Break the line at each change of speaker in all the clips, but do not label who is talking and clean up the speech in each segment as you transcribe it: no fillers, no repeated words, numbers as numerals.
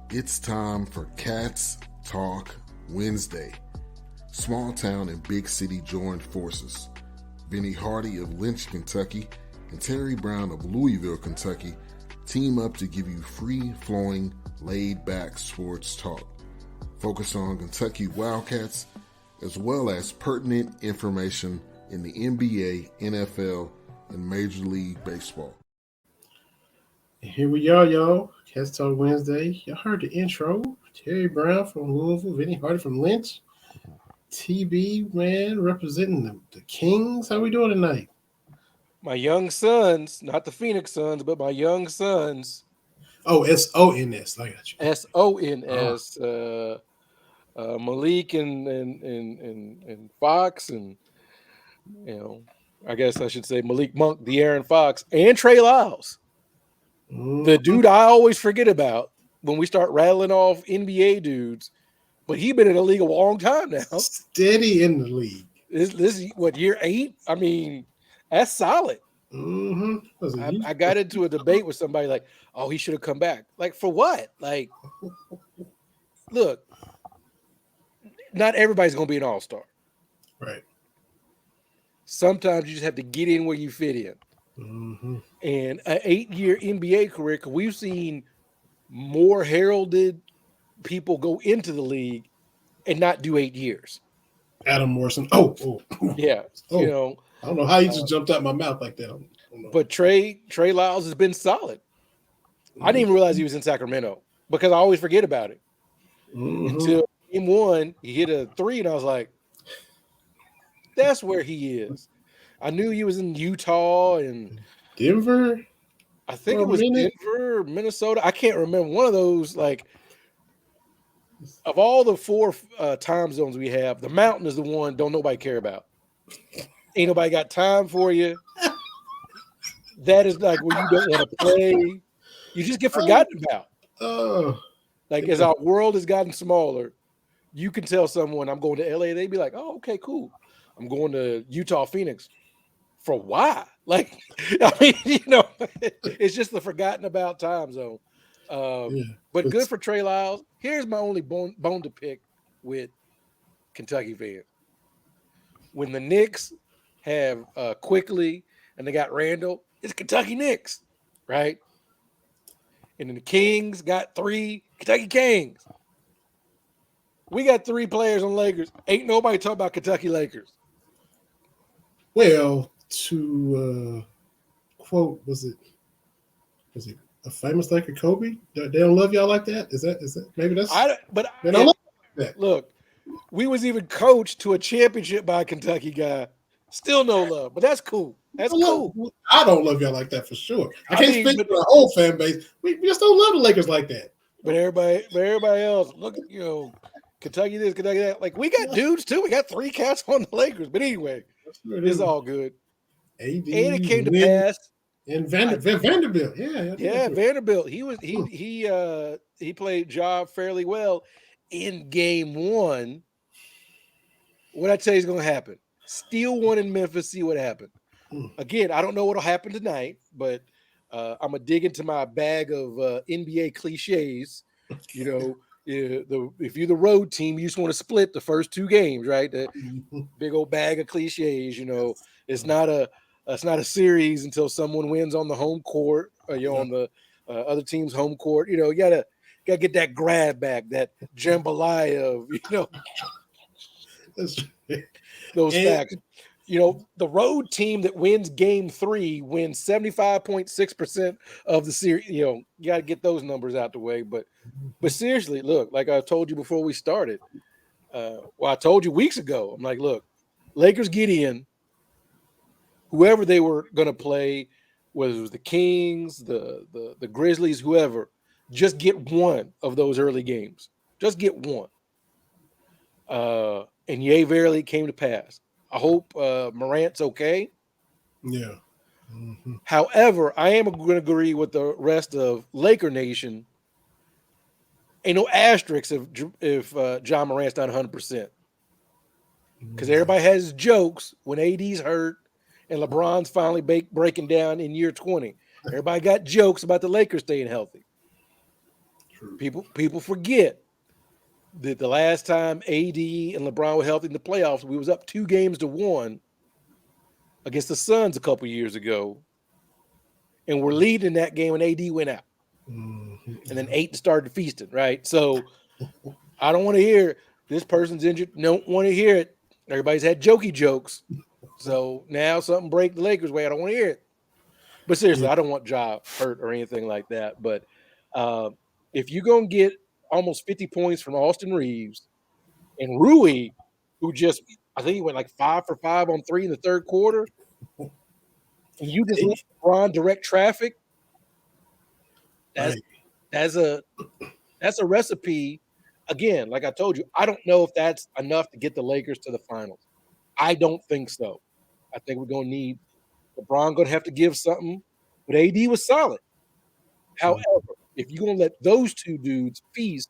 It's time for Cats Talk Wednesday. Small town and big city joined forces. Vinny Hardy of Lynch, Kentucky, and Terry Brown of Louisville, Kentucky, team up to give you free-flowing, laid-back sports talk. Focus on Kentucky Wildcats, as well as pertinent information in the NBA, NFL, and Major League Baseball.
Here we are, y'all. Cats Talk Wednesday. Y'all heard the intro. Terry Brown from Louisville, Vinny Hardy from Lynch. TB, man, representing the Kings. How we doing tonight?
My young sons, not the Phoenix Suns, but my young sons.
Oh, SONS. I got you.
SONS. Malik and Fox, and I guess I should say Malik Monk, De'Aaron Fox, and Trey Lyles. The dude I always forget about when we start rattling off NBA dudes, but he's been in the league a long time now.
Steady in the league.
This is what, year 8? I mean, that's solid. I got into a debate with somebody like, oh, he should have come back. Like, for what? Like, look, not everybody's going to be an all-star.
Right.
Sometimes you just have to get in where you fit in. And an 8-year NBA career, because we've seen more heralded people go into the league and not do 8 years.
Adam Morrison.
Yeah.
I don't know how he just jumped out my mouth like that.
But Trey Lyles has been solid. I didn't even realize he was in Sacramento because I always forget about it. Until game 1, he hit a 3, and I was like, that's where he is. I knew he was in Utah and
Denver.
I think it was Denver, Minnesota. I can't remember. One of those, like, of all the 4 time zones we have, the mountain is the one don't nobody care about. Ain't nobody got time for you. That is like where you don't want to play. You just get forgotten about. Like, as our world has gotten smaller, you can tell someone I'm going to LA. They'd be like, oh, okay, cool. I'm going to Utah, Phoenix. For why? Like, I mean, it's just the forgotten about time zone. But good for Trey Lyles. Here's my only bone to pick with Kentucky fans. When the Knicks have Quickly and they got Randall, it's Kentucky Knicks, right? And then the Kings got 3 Kentucky Kings. We got 3 players on Lakers. Ain't nobody talking about Kentucky Lakers.
Well, to quote, was it a famous Laker, Kobe? They don't love y'all like that? Is that maybe that's? They don't love like that.
Look, we was even coached to a championship by a Kentucky guy. Still no love, but that's cool. That's cool.
I don't love y'all like that for sure. I can't speak for the whole fan base. We just don't love the Lakers like that.
But everybody else, look, Kentucky this, Kentucky that. Like, we got dudes too. We got 3 cats on the Lakers. But anyway, it's all good.
And
it came to pass.
And Vanderbilt,
Vanderbilt. He played job fairly well in game 1. What I tell you is going to happen. Steal one in Memphis. See what happened. Again, I don't know what'll happen tonight, but I'm gonna dig into my bag of NBA cliches. If you're the road team, you just want to split the first 2 games, right? The big old bag of cliches. It's not a series until someone wins on the home court, or on the other team's home court. You gotta get that grab back, that jambalaya of those facts. The road team that wins game 3 wins 75.6% of the series. You got to get those numbers out the way. But seriously, look, like I told you before we started, I told you weeks ago, I'm like, look, Lakers get in, whoever they were going to play, whether it was the Kings, the Grizzlies, whoever, just get one of those early games. Just get one. And yea, verily, it came to pass. I hope Morant's okay.
Yeah.
However, I am going to agree with the rest of Laker Nation. Ain't no asterisks if John Morant's not 100%. Because everybody has jokes when AD's hurt and LeBron's finally breaking down in year 20. Everybody got jokes about the Lakers staying healthy.
True.
People forget that the last time AD and LeBron were healthy in the playoffs, we was up 2-1 against the Suns a couple years ago, and we're leading that game when AD went out, and then Ayton started feasting. Right, so I don't want to hear this person's injured. Don't want to hear it. Everybody's had jokey jokes, so now something break the Lakers' way. I don't want to hear it. But seriously, I don't want Ja hurt or anything like that. But if you're going to get almost 50 points from Austin Reeves and Rui, who just, I think he went like 5 for 5 on 3 in the third quarter, and you just let LeBron direct traffic, that's a recipe. Again, like I told you, I don't know if that's enough to get the Lakers to the finals. I don't think so. I think we're going to need LeBron going to have to give something, but AD was solid. However, if you're going to let those two dudes feast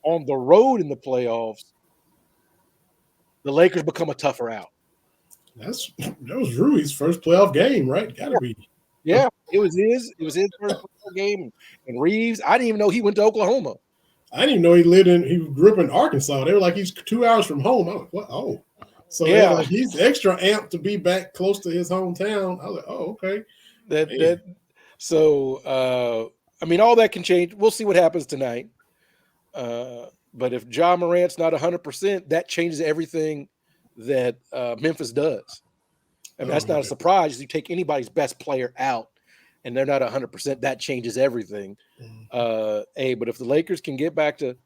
on the road in the playoffs, the Lakers become a tougher out.
That was Rui's first playoff game, right? Gotta be.
Yeah, it was his first playoff game. And Reeves, I didn't even know he went to Oklahoma.
I didn't even know he grew up in Arkansas. They were like, he's 2 hours from home. I was like, what? Oh. So yeah, like he's extra amped to be back close to his hometown. I was like, oh, okay.
So I mean, all that can change. We'll see what happens tonight. But if Ja Morant's not 100%, that changes everything that Memphis does. I mean, that's not a surprise. You take anybody's best player out and they're not 100%, that changes everything. But if the Lakers can get back to,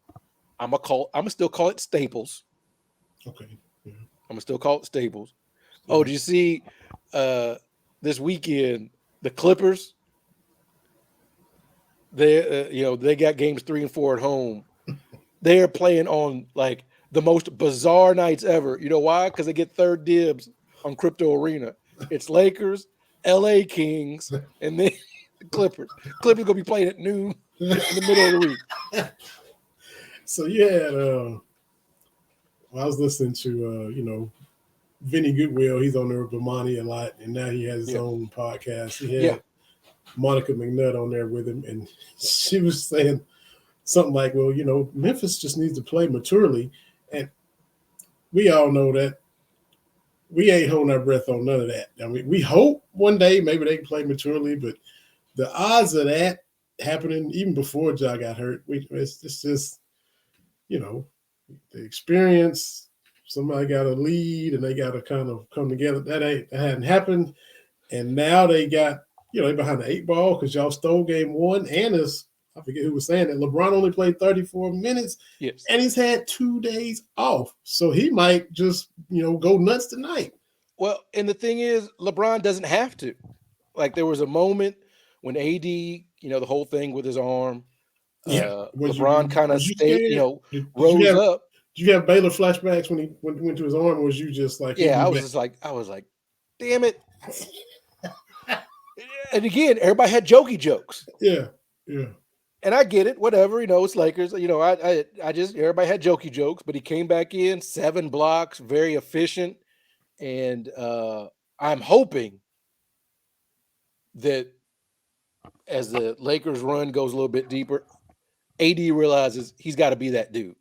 I'm gonna still call it Staples.
Okay. Yeah.
I'm gonna still call it Staples. Oh, did you see this weekend the Clippers? They got games 3 and 4 at home. They are playing on like the most bizarre nights ever. You know why? Because they get third dibs on Crypto Arena. It's Lakers, LA Kings, and then the Clippers. Clippers gonna be playing at noon in the middle of the week.
So yeah, I was listening to Vinny Goodwill. He's on there with Bomani a lot, and now he has his own podcast. He had Monica McNutt on there with him, and she was saying something like, well, Memphis just needs to play maturely. And we all know that we ain't holding our breath on none of that. I mean, we hope one day maybe they can play maturely, but the odds of that happening even before Ja got hurt, it's just, the experience, somebody got to lead and they got to kind of come together. That hadn't happened. And now they got, they behind the 8 ball because y'all stole game 1. And I forget who was saying that LeBron only played 34 minutes.
Yes.
And he's had 2 days off. So he might just, go nuts tonight.
Well, and the thing is, LeBron doesn't have to. Like there was a moment when AD, the whole thing with his arm, LeBron kind of stayed, rose up.
Did you have Baylor flashbacks when he went to his arm? Or was you just like,
I was like, damn it. And again, everybody had jokey jokes.
Yeah.
And I get it, whatever, it's Lakers. I just, everybody had jokey jokes, but he came back in, 7 blocks, very efficient. And I'm hoping that as the Lakers run goes a little bit deeper, AD realizes he's got to be that dude.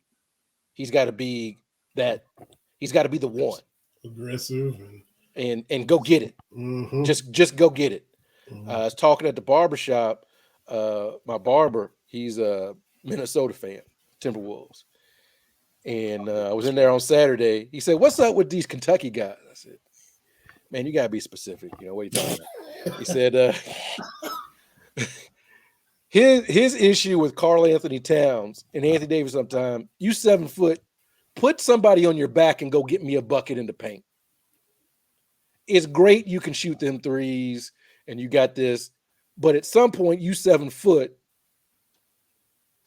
He's got to be the one.
Aggressive
and go get it.
Mm-hmm.
Just go get it.
Mm-hmm.
I was talking at the barbershop. My barber, he's a Minnesota fan, Timberwolves. And I was in there on Saturday. He said, "What's up with these Kentucky guys?" I said, "Man, you got to be specific. What are you talking about?" He said, his issue with Karl Anthony Towns and Anthony Davis sometime, you 7 foot, put somebody on your back and go get me a bucket in the paint. It's great you can shoot them threes and you got this, but at some point, you 7 foot,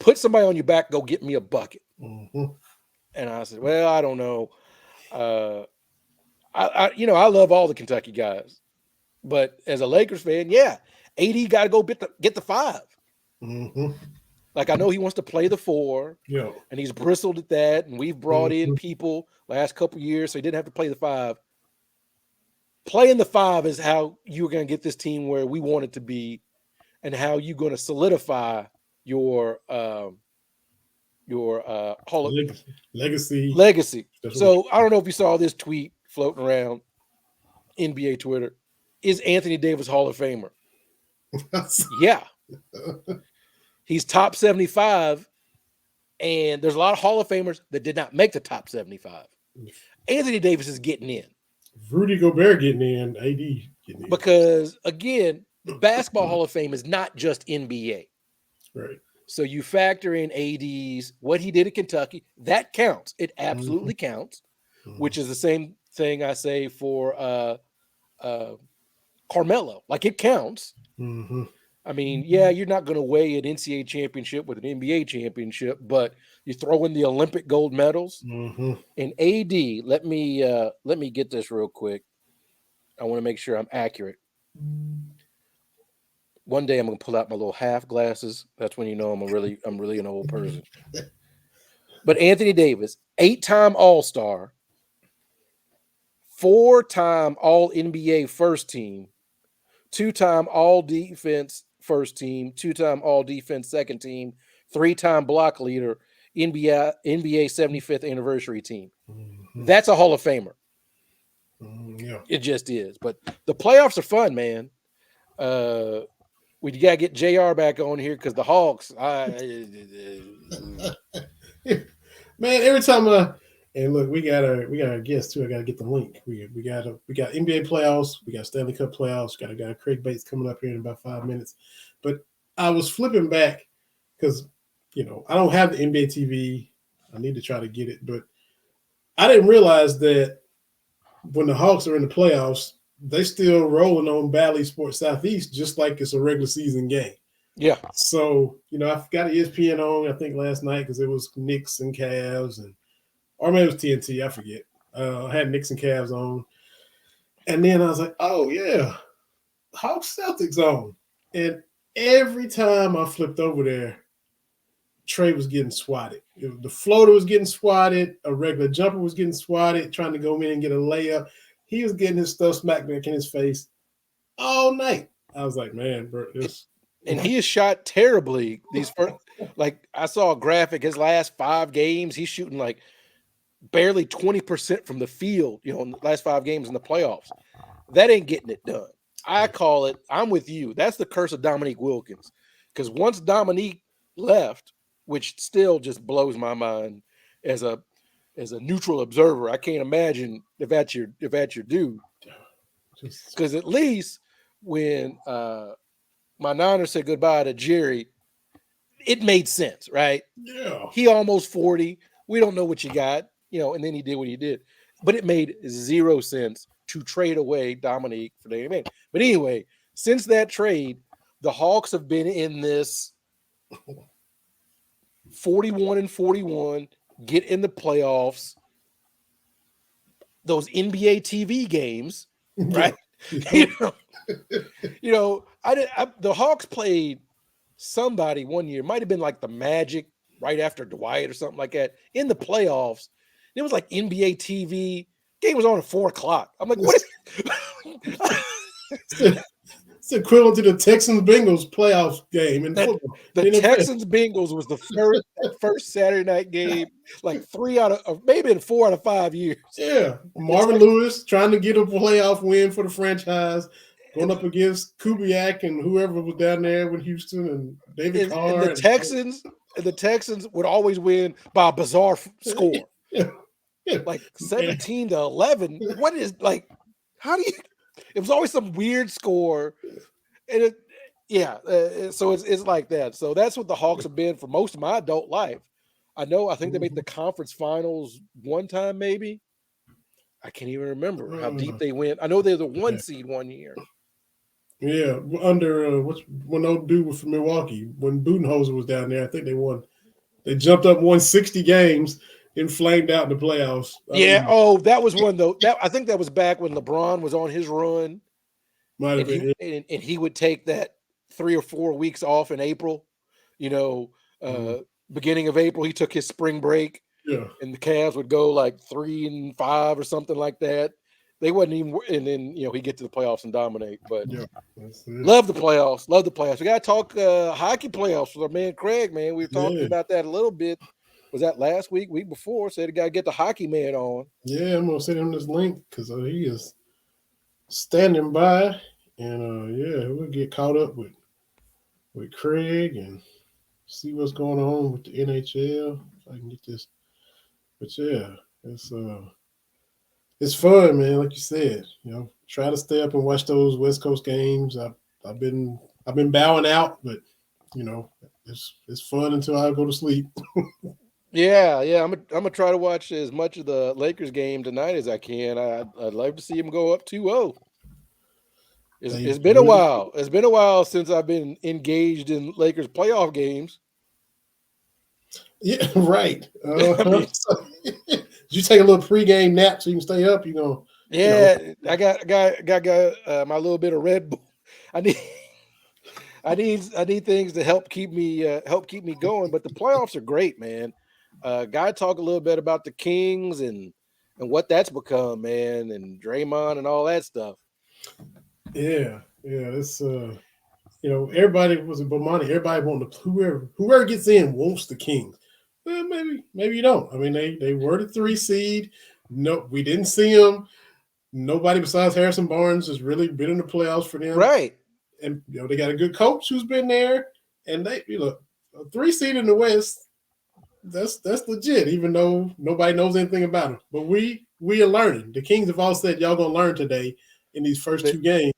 put somebody on your back, go get me a bucket.
Mm-hmm.
And I said, well, I don't know. I love all the Kentucky guys, but as a Lakers fan, AD got to go get the 5.
Mm-hmm.
Like I know he wants to play the 4, and he's bristled at that. And we've brought in people last couple years, so he didn't have to play the 5. Playing the 5 is how you're going to get this team where we want it to be, and how you're going to solidify your
Legacy.
So I don't know if you saw this tweet floating around NBA Twitter. Is Anthony Davis Hall of Famer? Yeah. He's top 75, and there's a lot of Hall of Famers that did not make the top 75. Anthony Davis is getting in.
Rudy Gobert getting in, AD getting in.
Because, again, the Basketball Hall of Fame is not just NBA.
Right.
So you factor in AD's, what he did at Kentucky. That counts. It absolutely counts, which is the same thing I say for Carmelo. Like, it counts. I mean, yeah, you're not going to weigh an NCAA championship with an NBA championship, but you throw in the Olympic gold medals. And AD, let me get this real quick. I want to make sure I'm accurate. One day I'm going to pull out my little half glasses. That's when you know I'm really an old person. But Anthony Davis, 8-time All-Star, 4-time All-NBA first team, 2-time All-Defense first team, 2-time All-Defense second team, 3-time block leader, NBA 75th anniversary team. That's a Hall of Famer.
Yeah.
It just is. But the playoffs are fun, man. We got to get JR back on here because the Hawks.
Man, every time and look, we got a guest too. I got to get the link. We got NBA playoffs. We got Stanley Cup playoffs. Got a guy Craig Bates coming up here in about 5 minutes. But I was flipping back because I don't have the NBA TV. I need to try to get it, but I didn't realize that when the Hawks are in the playoffs, they still rolling on Bally Sports Southeast just like it's a regular season game.
Yeah.
So, I got ESPN on, I think, last night because it was Knicks and Cavs, or maybe it was TNT, I forget. I had Knicks and Cavs on. And then I was like, oh, yeah, Hawks Celtics on. And every time I flipped over there, Trey was getting swatted. The floater was getting swatted. A regular jumper was getting swatted, trying to go in and get a layup. He was getting his stuff smacked back in his face all night. I was like, man, bro, this.
And he has shot terribly. These first, like I saw a graphic. His last 5 games, he's shooting like barely 20% from the field. In the last 5 games in the playoffs, that ain't getting it done. I call it. I'm with you. That's the curse of Dominique Wilkins. Because once Dominique left, which still just blows my mind as a neutral observer, I can't imagine if that's your dude. Because at least when my Niners said goodbye to Jerry, it made sense, right?
Yeah.
He almost 40. We don't know what you got, and then he did what he did. But it made 0 sense to trade away Dominique for Draymond. But anyway, since that trade, the Hawks have been in this 41-41, get in the playoffs, those NBA TV games, right? The Hawks played somebody one year, might have been like the Magic right after Dwight or something like that in the playoffs. It was like NBA TV. Game was on at 4:00. I'm like, what is
It's equivalent to the Texans-Bengals playoff game in football.
The Texans-Bengals was the first Saturday night game, like 4 out of 5 years.
Yeah. Marvin Lewis trying to get a playoff win for the franchise, going up against Kubiak and whoever was down there with Houston and David Carr.
And the Texans would always win by a bizarre score.
Yeah.
Like 17-11. What is how do you? It was always some weird score, and so it's like that. So that's what the Hawks have been for most of my adult life. I think they made the conference finals one time, maybe. I can't even remember how deep they went. I know they're the 1 seed one year.
Yeah, under when old dude was from Milwaukee, when Budenholzer was down there, I think they won. They jumped up, won 60 games. And flamed out in the playoffs.
Yeah. That was one though. I think that was back when LeBron was on his run.
Might have been.
And he would take that 3 or 4 weeks off in April. Beginning of April, he took his spring break.
Yeah. And
the Cavs would go like 3-5 or something like that. They wasn't even, and then he'd get to the playoffs and dominate. But love the playoffs. Love the playoffs. We got to talk hockey playoffs with our man Craig. Man, we were talking about that a little bit. was that last week before, said he got to get the hockey man on.
Yeah, I'm gonna send him this link because he is standing by, and yeah, we'll get caught up with Craig and see what's going on with the NHL. If I can get this, but yeah, it's fun, man. Like you said, try to stay up and watch those West Coast games. I've been bowing out, but it's fun until I go to sleep.
Yeah. I'm gonna try to watch as much of the Lakers game tonight as I can. I'd love to see him go up 2-0. It's been a while. It's been a while since I've been engaged in Lakers playoff games.
Yeah, right. So, did you take a little pregame nap so you can stay up?
Yeah, I got my little bit of Red Bull. I need things to help keep me going. But the playoffs are great, man. Guy talk a little bit about the Kings and what that's become, man, and Draymond and all that stuff.
Yeah. It's everybody was a Bomani. Everybody wanted whoever gets in wants the Kings. Well, maybe you don't. I mean, they were the 3 seed. No, we didn't see them. Nobody besides Harrison Barnes has really been in the playoffs for them.
Right.
And they got a good coach who's been there. And they a 3 seed in the West. That's legit, even though nobody knows anything about them. But we are learning. The Kings have all said y'all gonna learn today in these first 2 games.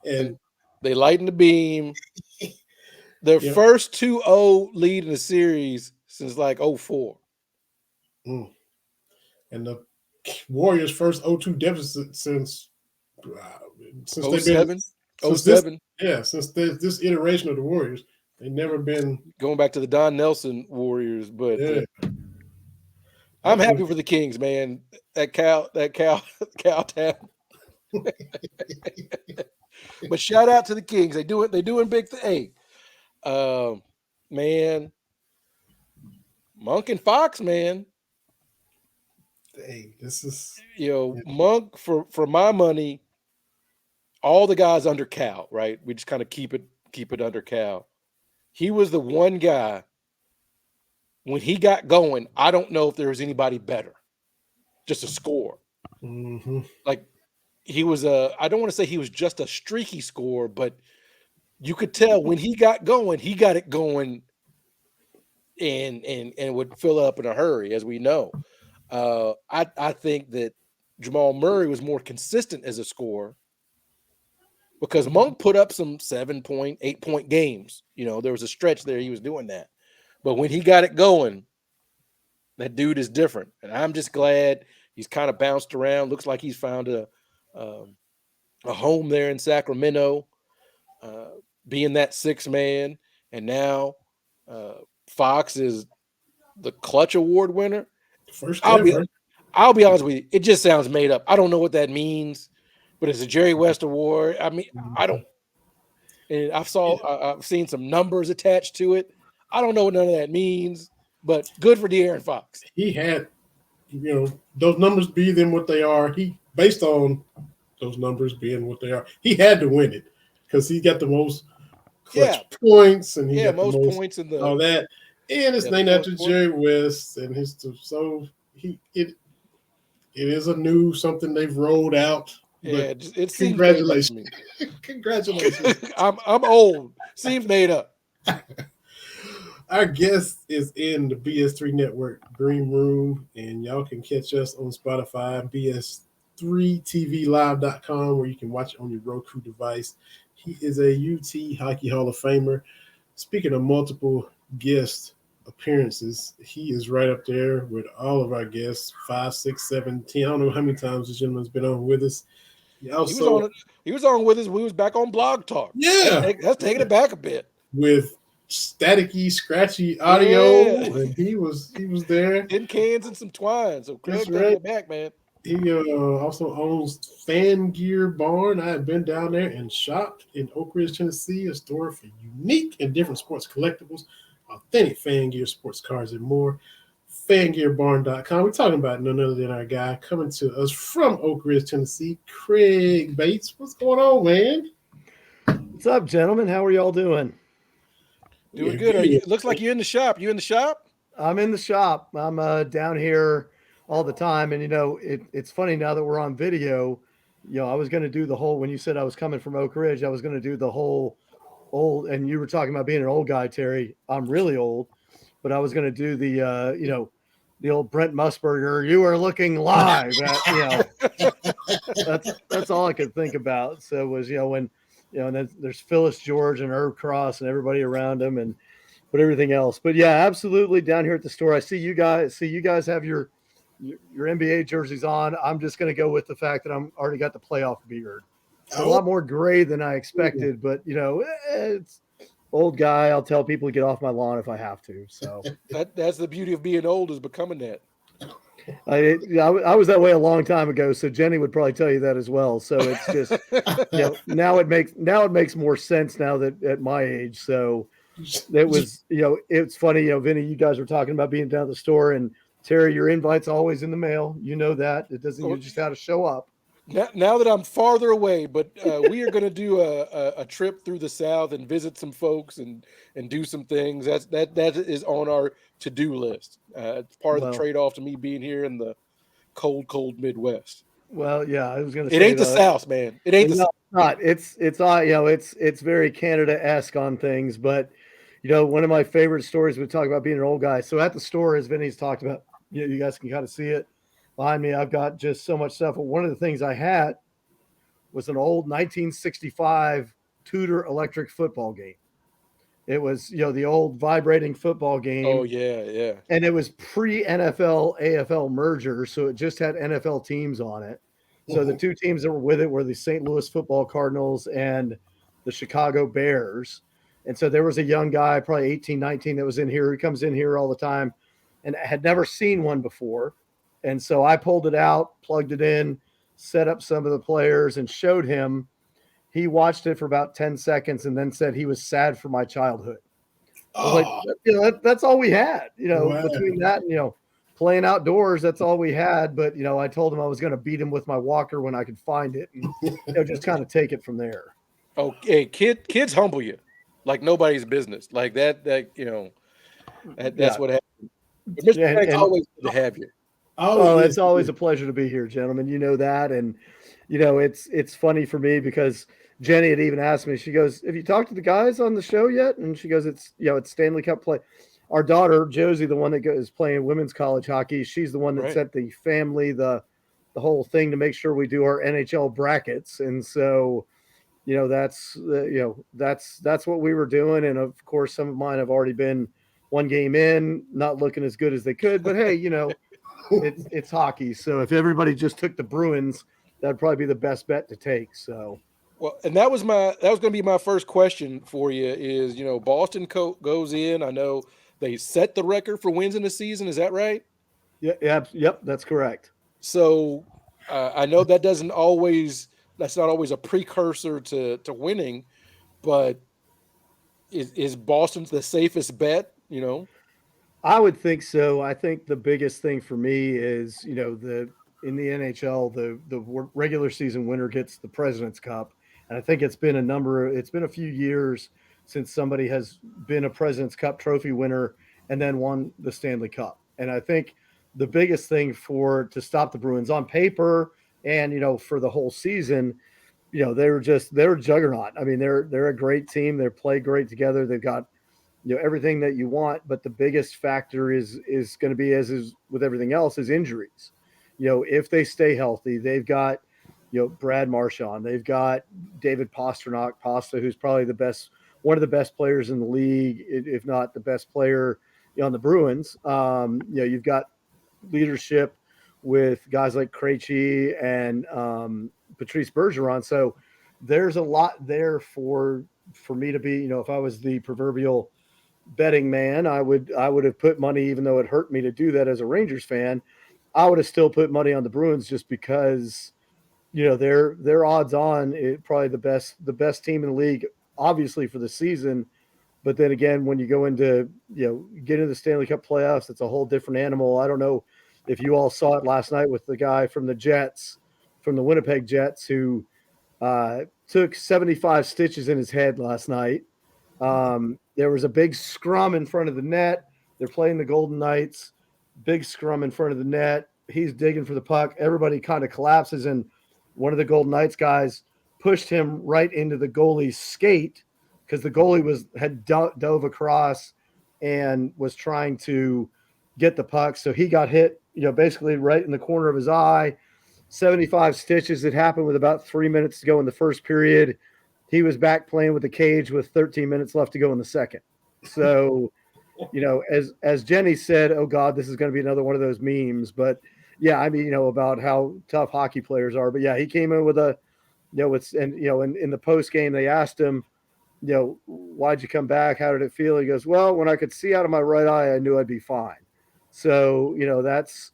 And
they lighten the beam. Their first 2-0 lead in the series since like 2004.
And the Warriors' first 0-2 deficit since
07?
Since this iteration of the Warriors. They've never been
going back to the Don Nelson Warriors, but I'm happy for the Kings, man. That cow town. But shout out to the Kings. They doing big thing. Man, Monk and Fox, man.
Hey, this is
Monk for my money. All the guys under Cal, right? We just kind of keep it under Cal. He was the one guy when he got going. I don't know if there was anybody better. Just a score.
Mm-hmm.
Like he was I don't want to say he was just a streaky scorer, but you could tell when he got going, he got it going and would fill up in a hurry, as we know. I think that Jamal Murray was more consistent as a scorer because Monk put up some 7-point, 8-point games. There was a stretch there he was doing that. But when he got it going, that dude is different. And I'm just glad he's kind of bounced around. Looks like he's found a home there in Sacramento, being that 6th man. And now Fox is the Clutch Award winner.
First
I'll be honest with you. It just sounds made up. I don't know what that means, but it's a Jerry West Award. I mean, I don't. And I've seen some numbers attached to it. I don't know what none of that means, but good for De'Aaron Fox.
He had, those numbers be them what they are. Based on those numbers being what they are, he had to win it because he got the most clutch points and he got
most
the most
points in
all that. And it's named after Jerry West and his it is a new something they've rolled out.
Yeah, it seems
congratulations. Congratulations.
I'm old. Seems made up.
Our guest is in the BS3 Network Green Room, and y'all can catch us on Spotify, BS3TVLive.com, where you can watch it on your Roku device. He is a UT Hockey Hall of Famer. Speaking of multiple guest appearances, he is right up there with all of our guests, 5, 6, 7, 10. I don't know how many times this gentleman's been on with us.
He was on with us. We was back on Blog Talk.
Yeah.
That's taking it back a bit.
With staticky, scratchy audio, and he was there.
10 cans and some twine. So Craig taking it back, man.
He also owns Fan Gear Barn. I have been down there and shopped in Oak Ridge, Tennessee, a store for unique and different sports collectibles, authentic fan gear, sports cars, and more. FanGearBarn.com. We're talking about none other than our guy coming to us from Oak Ridge, Tennessee, Craig Bates. What's going on, man?
What's up, gentlemen? How are y'all doing?
Doing good. Looks like you're in the shop. You in the shop?
I'm in the shop. I'm down here all the time, and it's funny now that we're on video. I was going to do the whole when you said I was coming from Oak Ridge, I was going to do the whole old, and you were talking about being an old guy, Terry. I'm really old, but I was going to do the old Brent Musburger. You are looking live at. That's all I could think about. So it was when and then there's Phyllis George and Herb Cross and everybody around him and but everything else. But yeah, absolutely down here at the store. I see you guys have your NBA jerseys on. I'm just going to go with the fact that I'm already got the playoff beard. It's a lot more gray than I expected, but it's old guy. I'll tell people to get off my lawn if I have to. So
that's the beauty of being old, is becoming that.
I was that way a long time ago, so Jenny would probably tell you that as well. So it's just now it makes more sense now that at my age. So it was it's funny, Vinny, you guys were talking about being down at the store, and Terry, your invite's always in the mail. You know that. It doesn't you just have to show up.
Now that I'm farther away, but we are going to do a trip through the South and visit some folks and do some things. That is on our to-do list. It's part of the trade-off to me being here in the cold Midwest.
Well, yeah, I was going to say
it ain't the South, man. It ain't the South.
Not. It's it's very Canada-esque on things, but one of my favorite stories we talk about being an old guy. So at the store, as Vinny's talked about, you guys can kind of see it behind me. I've got just so much stuff. But one of the things I had was an old 1965 Tudor electric football game. It was, the old vibrating football game.
Oh, yeah.
And it was pre-NFL, AFL merger, so it just had NFL teams on it. So the two teams that were with it were the St. Louis Football Cardinals and the Chicago Bears. And so there was a young guy, probably 18, 19, that was in here. He comes in here all the time and had never seen one before. And so I pulled it out, plugged it in, set up some of the players, and showed him. He watched it for about 10 seconds and then said he was sad for my childhood. I was like, that's all we had, between that and, playing outdoors, that's all we had. But, I told him I was going to beat him with my walker when I could find it and just kind of take it from there.
Okay. Kids humble you like nobody's business. Like that's what happened. Mr. Frank's always good to have you.
Oh, it's always a pleasure to be here, gentlemen. You know that. And, it's funny for me because Jenny had even asked me, she goes, have you talked to the guys on the show yet? And she goes, it's Stanley Cup play. Our daughter, Josie, the one that is playing women's college hockey, she's the one that sent the family, the whole thing to make sure we do our NHL brackets. And so, that's what we were doing. And of course, some of mine have already been one game in, not looking as good as they could, but hey, it's hockey. So if everybody just took the Bruins, that'd probably be the best bet to take. So,
well, and that was going to be my first question for you is, Boston goes in. I know they set the record for wins in the season. Is that right?
Yeah. Yep. That's correct.
So I know that's not always a precursor to winning, but is Boston the safest bet?
I would think so. I think the biggest thing for me is, in the NHL, the regular season winner gets the President's Cup. And I think it's been a few years since somebody has been a President's Cup trophy winner and then won the Stanley Cup. And I think the biggest thing to stop the Bruins on paper and, for the whole season, they're a juggernaut. I mean, they're a great team. They play great together. They've got, everything that you want, but the biggest factor is going to be, as is with everything else, is injuries. If they stay healthy, they've got, Brad Marchand, they've got David Pastrnak, who's probably one of the best players in the league, if not the best player on the Bruins. You've got leadership with guys like Krejci and Patrice Bergeron. So there's a lot there for me to be, if I was the proverbial betting man, I would have put money, even though it hurt me to do that as a Rangers fan. I would have still put money on the Bruins just because, they're odds on probably the best team in the league, obviously for the season. But then again, when you go into, get into the Stanley Cup playoffs, it's a whole different animal. I don't know if you all saw it last night with the guy from the Winnipeg Jets, who took 75 stitches in his head last night. There was a big scrum in front of the net. They're playing the Golden Knights, big scrum in front of the net. He's digging for the puck. Everybody kind of collapses, and one of the Golden Knights guys pushed him right into the goalie's skate because the goalie had dove across and was trying to get the puck. So he got hit, basically right in the corner of his eye. 75 stitches. It happened with about 3 minutes to go in the first period. He was back playing with the cage with 13 minutes left to go in the second. So, as Jenny said, oh God, this is going to be another one of those memes. But yeah, I mean, about how tough hockey players are. But yeah, he came in with in the post game, they asked him, why'd you come back? How did it feel? He goes, well, when I could see out of my right eye, I knew I'd be fine. So, that's,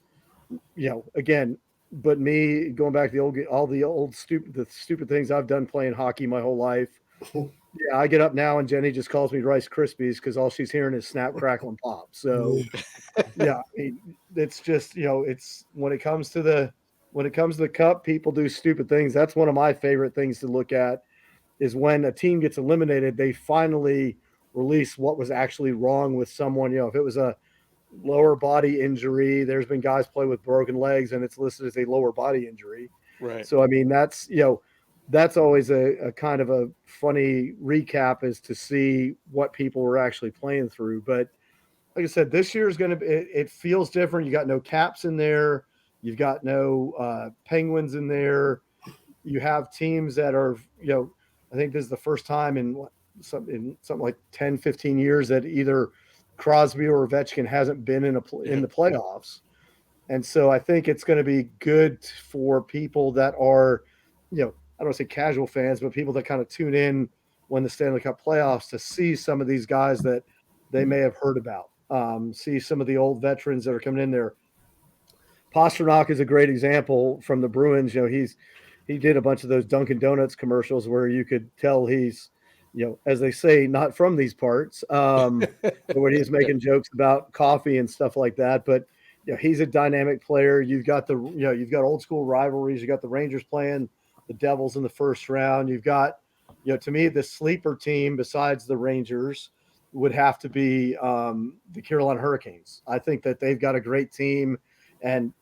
again, but me going back to the stupid things I've done playing hockey my whole life. Yeah, I get up now and Jenny just calls me Rice Krispies because all she's hearing is snap, crackle, and pop. So yeah, it's just, it's when it comes to the cup, people do stupid things. That's one of my favorite things to look at is when a team gets eliminated, they finally release what was actually wrong with someone. If it was a lower body injury, there's been guys play with broken legs and it's listed as a lower body injury.
Right.
So, I mean, that's always a kind of a funny recap is to see what people were actually playing through. But like I said, this year is going to be, it feels different. You got no Caps in there. You've got no Penguins in there. You have teams that are, I think this is the first time in something like 10, 15 years that either Crosby or Ovechkin hasn't been in the playoffs. And so I think it's going to be good for people that are, I don't want to say casual fans, but people that kind of tune in when the Stanley Cup playoffs to see some of these guys that they may have heard about, see some of the old veterans that are coming in there. Pastrnak is a great example from the Bruins. He did a bunch of those Dunkin' Donuts commercials where you could tell he's, as they say, not from these parts, when he's making jokes about coffee and stuff like that. But he's a dynamic player. You've got you've got old school rivalries. You got the Rangers playing the Devils in the first round. You've got, to me, the sleeper team besides the Rangers would have to be the Carolina Hurricanes. I think that they've got a great team, and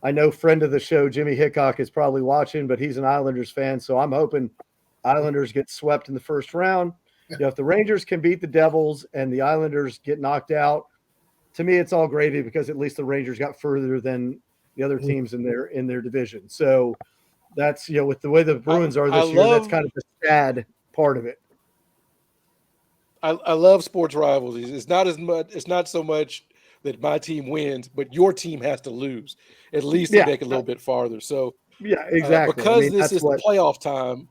I know friend of the show Jimmy Hickok is probably watching, but he's an Islanders fan, so I'm hoping Islanders get swept in the first round. If the Rangers can beat the Devils and the Islanders get knocked out, to me it's all gravy because at least the Rangers got further than the other teams in their division. So that's with the way the Bruins are this year, that's kind of the sad part of it.
I love sports rivalries. It's not so much that my team wins, but your team has to lose at least to make it a little bit farther. So
yeah, exactly.
Because this is the playoff time,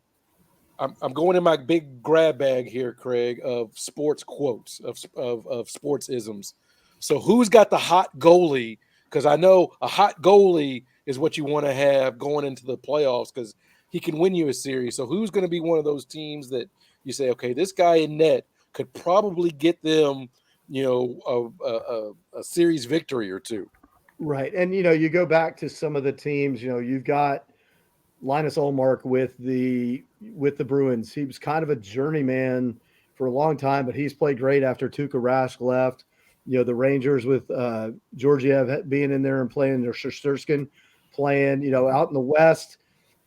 I'm going in my big grab bag here, Craig, of sports quotes, of sports isms. So who's got the hot goalie? Because I know a hot goalie is what you want to have going into the playoffs because he can win you a series. So who's going to be one of those teams that you say, okay, this guy in net could probably get them, a series victory or two.
Right. And, you go back to some of the teams, you've got Linus Ullmark with the Bruins. He was kind of a journeyman for a long time, but he's played great after Tuukka Rask left. The Rangers with Georgiev being in there and playing, their Shesterkin playing, out in the West.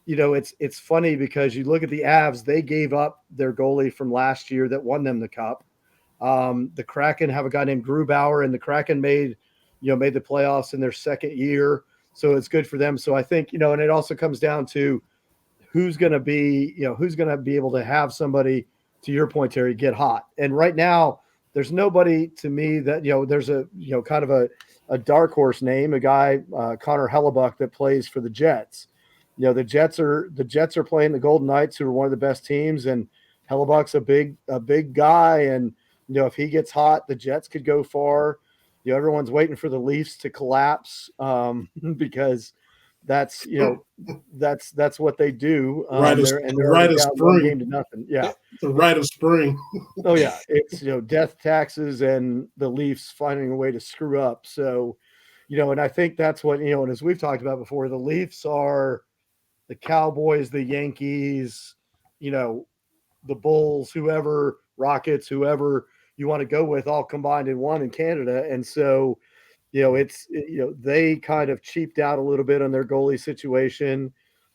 It's funny because you look at the Avs, they gave up their goalie from last year that won them the cup. The Kraken have a guy named Grubauer, and the Kraken made the playoffs in their second year. So it's good for them. So I think, and it also comes down to who's going to be able to have somebody, to your point, Terry, get hot. And right now, there's nobody to me that, there's a, kind of a dark horse name, a guy, Connor Hellebuck, that plays for the Jets. The Jets are playing the Golden Knights, who are one of the best teams, and Hellebuck's a big guy. And, if he gets hot, the Jets could go far. Everyone's waiting for the Leafs to collapse because that's what they do.
They're right of spring.
1 game to nothing. Yeah.
The right of spring.
Oh yeah. It's, death, taxes, and the Leafs finding a way to screw up. So, and I think that's what, and as we've talked about before, the Leafs are the Cowboys, the Yankees, the Bulls, whoever, Rockets, whoever, you want to go with all combined in one in Canada. And so, they kind of cheaped out a little bit on their goalie situation.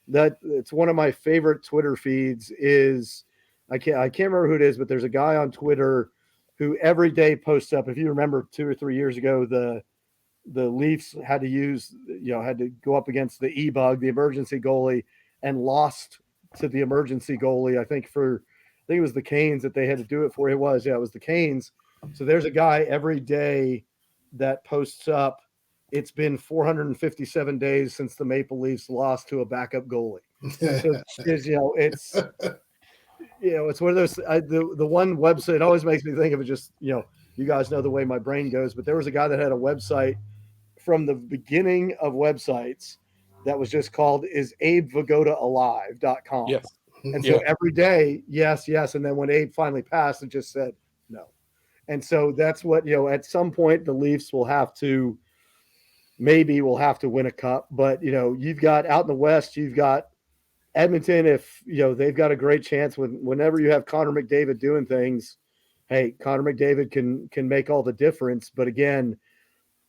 That it's one of my favorite Twitter feeds is I can't remember who it is, but there's a guy on Twitter who every day posts up. If you remember 2 or 3 years ago, the Leafs had to go up against the E-Bug, the emergency goalie, and lost to the emergency goalie. I think it was the Canes that they had to do it for. It was the Canes. So there's a guy every day that posts up. It's been 457 days since the Maple Leafs lost to a backup goalie. So it's one of those. The one website always makes me think of it. Just you guys know the way my brain goes. But there was a guy that had a website from the beginning of websites that was just called isAbeVagodaAlive.com.
Yes.
And so every day, yes. And then when Abe finally passed, it just said no. And so that's what, at some point the Leafs will have to win a cup. But, you've got out in the West, you've got Edmonton. If, they've got a great chance whenever you have Connor McDavid doing things, hey, Connor McDavid can make all the difference. But again,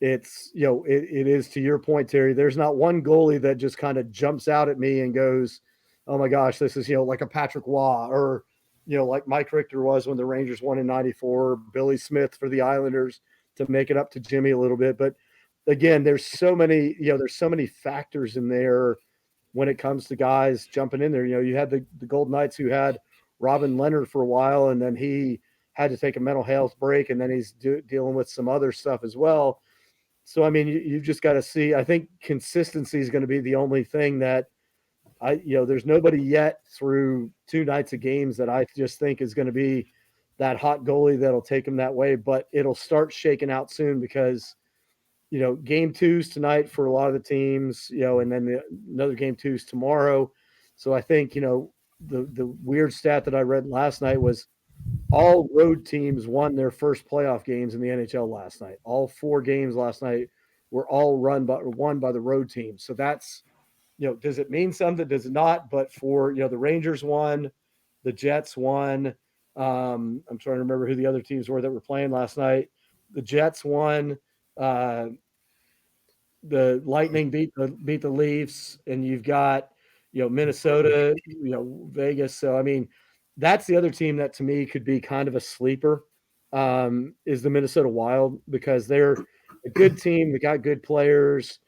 it's, it is to your point, Terry, there's not one goalie that just kind of jumps out at me and goes, oh my gosh, this is, like a Patrick Waugh or, like Mike Richter was when the Rangers won in 94, Billy Smith for the Islanders to make it up to Jimmy a little bit. But again, there's so many factors in there when it comes to guys jumping in there. You had the Golden Knights who had Robin Leonard for a while, and then he had to take a mental health break, and then he's dealing with some other stuff as well. So, I mean, you've just got to see. I think consistency is going to be the only thing that there's nobody yet through 2 nights of games that I just think is going to be that hot goalie that'll take them that way. But it'll start shaking out soon because, game 2's tonight for a lot of the teams, and then another game 2's tomorrow. So I think, the weird stat that I read last night was all road teams won their first playoff games in the NHL last night. All 4 games last night were all won by the road team. So that's, does it mean something? Does it not? But for, the Rangers won, the Jets won. I'm trying to remember who the other teams were that were playing last night. The Jets won. The Lightning beat the Leafs, and you've got, Minnesota, Vegas. So, I mean, that's the other team that to me could be kind of a sleeper, is the Minnesota Wild, because they're a good team. They got good players.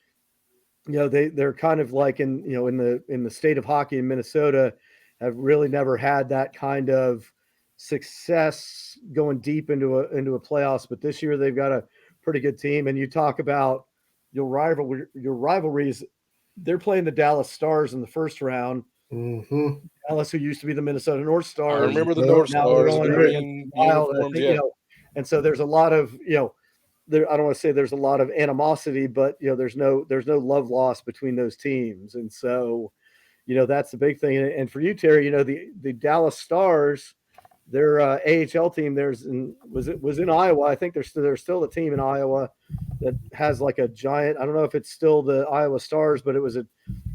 They're kind of like in the state of hockey in Minnesota, have really never had that kind of success going deep into a playoffs. But this year they've got a pretty good team. And you talk about your rivalries. They're playing the Dallas Stars in the first round.
Mm-hmm.
Dallas, who used to be the Minnesota North Stars.
I remember the North Stars, the green uniforms,
and so there's a lot of there, I don't want to say there's a lot of animosity, but there's no love lost between those teams. And so, that's the big thing. And for you, Terry, the Dallas Stars, their AHL team was in Iowa. I think there's still a team in Iowa that has like a giant, I don't know if it's still the Iowa Stars, but it was a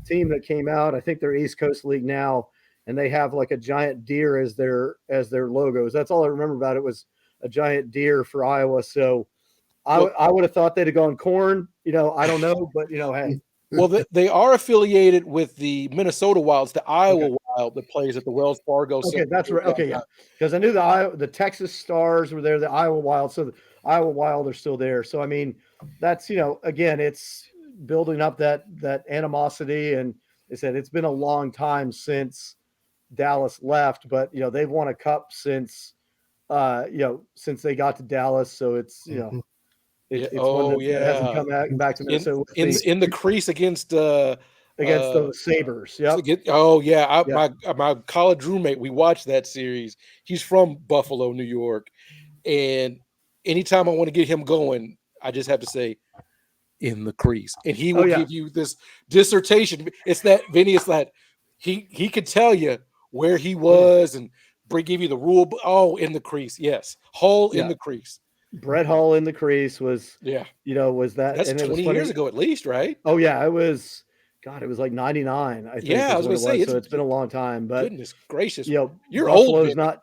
team that came out. I think they're East Coast League now, and they have like a giant deer as their logos. That's all I remember about it, was a giant deer for Iowa. So I would have thought they'd have gone corn, I don't know, but hey.
Well, they are affiliated with the Minnesota Wilds, the Iowa Wild that plays at the Wells Fargo Center.
Okay, that's right. Okay, yeah, because I knew the Texas Stars were there, the Iowa Wild, so the Iowa Wild are still there. So I mean, that's again, it's building up that animosity, and they said it's been a long time since Dallas left, but they've won a cup since since they got to Dallas, so it's It's one that hasn't come back to Minnesota.
In the crease against
the Sabres.
Yep. My college roommate, we watched that series. He's from Buffalo, New York. And anytime I want to get him going, I just have to say, in the crease. And he will give you this dissertation. It's that, Vinny, it's that he could tell you where he was and give you the rule. Oh, in the crease. Yes. Hull in the crease.
Brett Hull in the crease was was that.
That's
and
20 years ago at least, right?
Oh yeah, it was like 99. I think.
Yeah, I was going to say
so it's been a long time. But
goodness gracious,
you're
Buffalo's
old.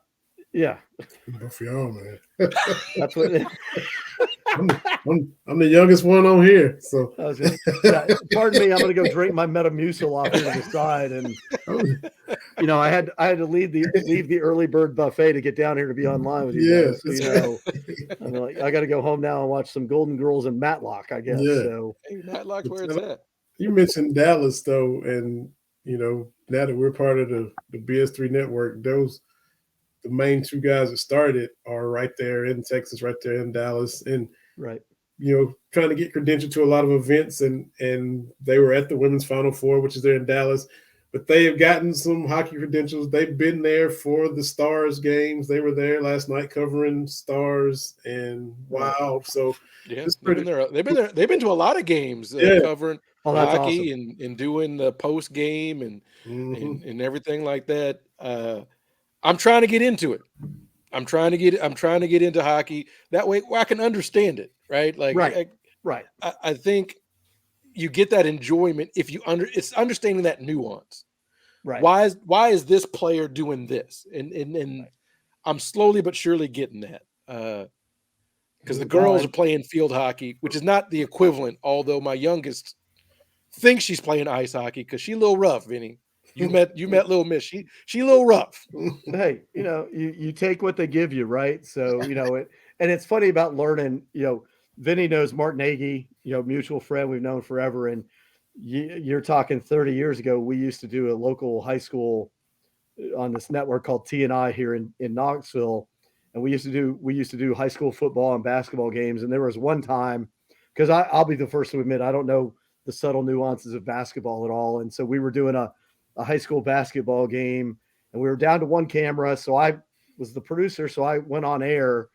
Yeah.
Good for y'all, man.
That's what.
I'm the youngest one on here, so
pardon me. I'm going to go drink my Metamucil off here to the side, and I had to leave the early bird buffet to get down here to be online with you guys. So, I'm like, I got to go home now and watch some Golden Girls and Matlock, I guess.
Yeah.
So,
hey, Matlock, where it's at?
You mentioned Dallas though, and now that we're part of the BS3 network, the main two guys that started are right there in Texas, right there in Dallas, and
right.
Trying to get credentialed to a lot of events, and they were at the Women's Final Four, which is there in Dallas. But they have gotten some hockey credentials. They've been there for the Stars games. They were there last night covering Stars, and wow! So
yeah, they've been there. They've been to a lot of games covering hockey
awesome.
and doing the post game and everything like that. I'm trying to get into it. I'm trying to get into hockey. That way I can understand it, right? Like,
right.
I think you get that enjoyment if it's understanding that nuance.
Right.
Why is this player doing this? And I'm slowly but surely getting that. Because the girls are playing field hockey, which is not the equivalent, although my youngest thinks she's playing ice hockey because she's a little rough, Vinny. You met little Miss. She a little rough.
Hey, you take what they give you, right? So and it's funny about learning. Vinny knows Martin Nagy, mutual friend we've known forever, and you're talking 30 years ago. We used to do a local high school on this network called T&I here in Knoxville, and we used to do high school football and basketball games. And there was one time, because I'll be the first to admit I don't know the subtle nuances of basketball at all, and so we were doing a high school basketball game, and we were down to one camera. So I was the producer. So I went on air,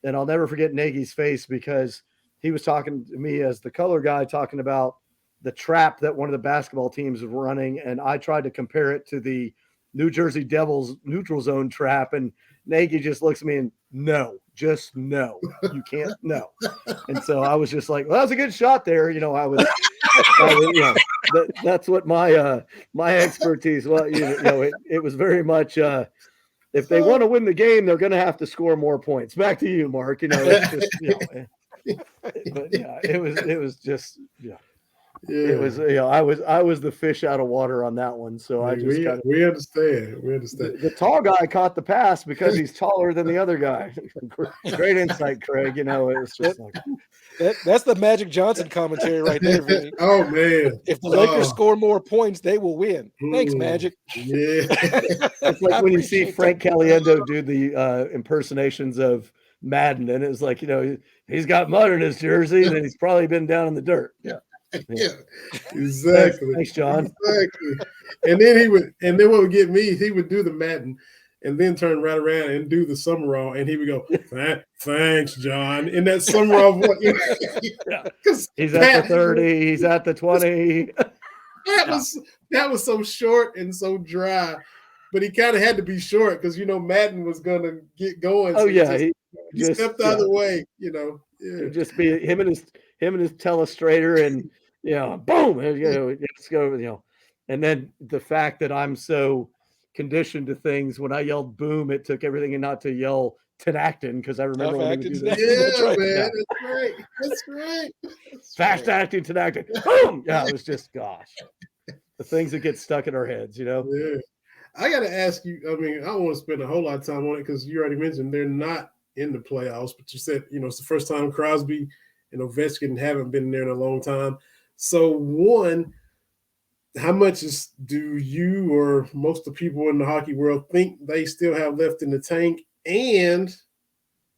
and I'll never forget Nagy's face because he was talking to me as the color guy, talking about the trap that one of the basketball teams was running. And I tried to compare it to the New Jersey Devils neutral zone trap. And Nagy just looks at me and no, you can't, no. And so I was just like, well, that was a good shot there. That's what my expertise was. It was very much if they want to win the game, they're going to have to score more points. Back to you, Mark. It's just, but yeah, it was just, yeah. It was, I was the fish out of water on that one. So I just
we understand.
The tall guy caught the pass because he's taller than the other guy. Great insight, Craig. It was just
that's the Magic Johnson commentary right there, Vinny.
Oh man!
If the Lakers score more points, they will win. Thanks, Magic.
Yeah,
it's like when you see Frank Caliendo do the impersonations of Madden, and it's like he's got mud in his jersey, and he's probably been down in the dirt.
Yeah, exactly.
Thanks, John.
Exactly. And then what would get me, he would do the Madden and then turn right around and do the Summerall, and he would go, thanks, John. In that Summerall voice.
He's at the 30, he's at the 20.
That was so short and so dry. But he kind of had to be short because Madden was gonna get going.
Oh, so
yeah. He stepped out of the way, Yeah.
It'd just be him and his telestrator and boom, let's go, and then the fact that I'm so conditioned to things, when I yelled boom, it took everything not to yell Tenactin because I remember when he would do that.
Yeah, man, that's right.
Fast acting Tenactin. Boom. Yeah, it was just the things that get stuck in our heads,
Yeah. I got to ask you. I mean, I don't want to spend a whole lot of time on it because you already mentioned they're not in the playoffs, but you said it's the first time Crosby and Ovechkin haven't been there in a long time. So one, how much do you or most of the people in the hockey world think they still have left in the tank? And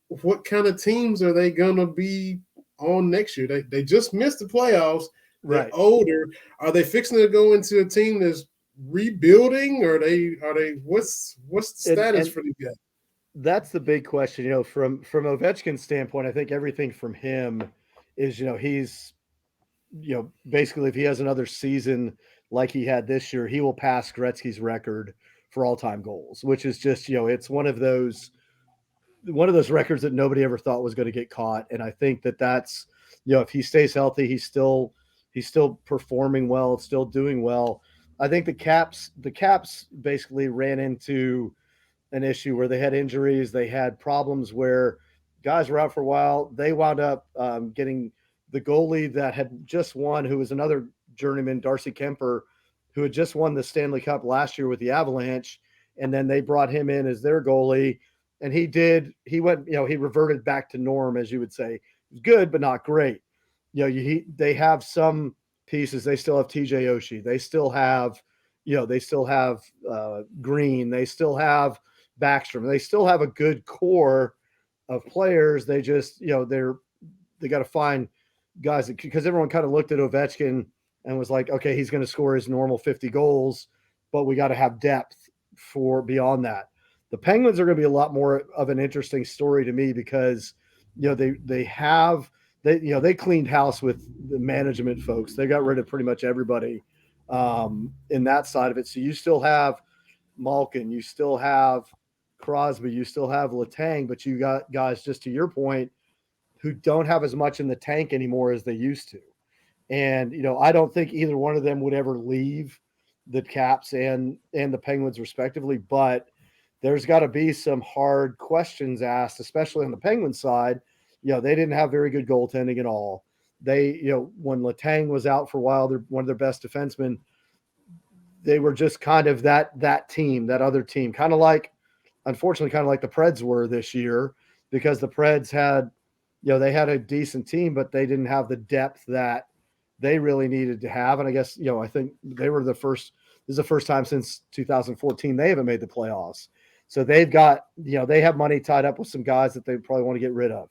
what kind of teams are they going to be on next year? They just missed the playoffs. They're older. Are they fixing to go into a team that's rebuilding? Or are they what's the status for these guys?
That's the big question. From Ovechkin's standpoint, I think everything from him is, he's, basically if he has another season like he had this year, he will pass Gretzky's record for all-time goals, which is just, it's one of those records that nobody ever thought was going to get caught. And I think that's, if he stays healthy, he's still performing well, still doing well. I think the Caps basically ran into an issue where they had injuries, they had problems where guys were out for a while. They wound up getting the goalie that had just won, who was another journeyman, Darcy Kemper, who had just won the Stanley Cup last year with the Avalanche, and then they brought him in as their goalie, and he reverted back to norm, as you would say. It was good, but not great. They have some pieces. They still have TJ Oshie. They still have, Green. They still have Backstrom. They still have a good core of players. They just, they got to find guys because everyone kind of looked at Ovechkin and was like, okay, he's going to score his normal 50 goals, but we got to have depth for beyond that. The Penguins are going to be a lot more of an interesting story to me because, they cleaned house with the management folks. They got rid of pretty much everybody in that side of it. So you still have Malkin, you still have Crosby, you still have Letang, but you got guys, just to your point, who don't have as much in the tank anymore as they used to. And, I don't think either one of them would ever leave the Caps and the Penguins respectively, but there's got to be some hard questions asked, especially on the Penguins side. They didn't have very good goaltending at all. They, when Letang was out for a while, they're one of their best defensemen. They were just kind of that team, that other team, unfortunately, kind of like the Preds were this year, because the Preds had, they had a decent team, but they didn't have the depth that they really needed to have. And I guess, I think they were this is the first time since 2014 they haven't made the playoffs. So they've got, they have money tied up with some guys that they probably want to get rid of.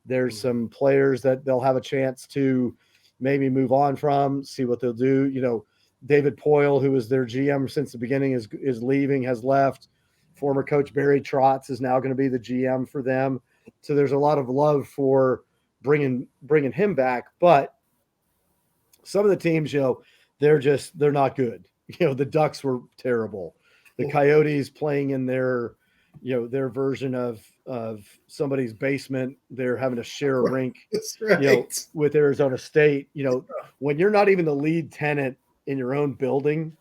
There's some players that they'll have a chance to maybe move on from, see what they'll do. David Poyle, who was their GM since the beginning, is leaving, has left. Former coach Barry Trotz is now going to be the GM for them. So there's a lot of love for bringing him back. But some of the teams, they're not good. The Ducks were terrible. The Coyotes playing in their version of somebody's basement. They're having to share a rink,
Right.
with Arizona State. When you're not even the lead tenant in your own building,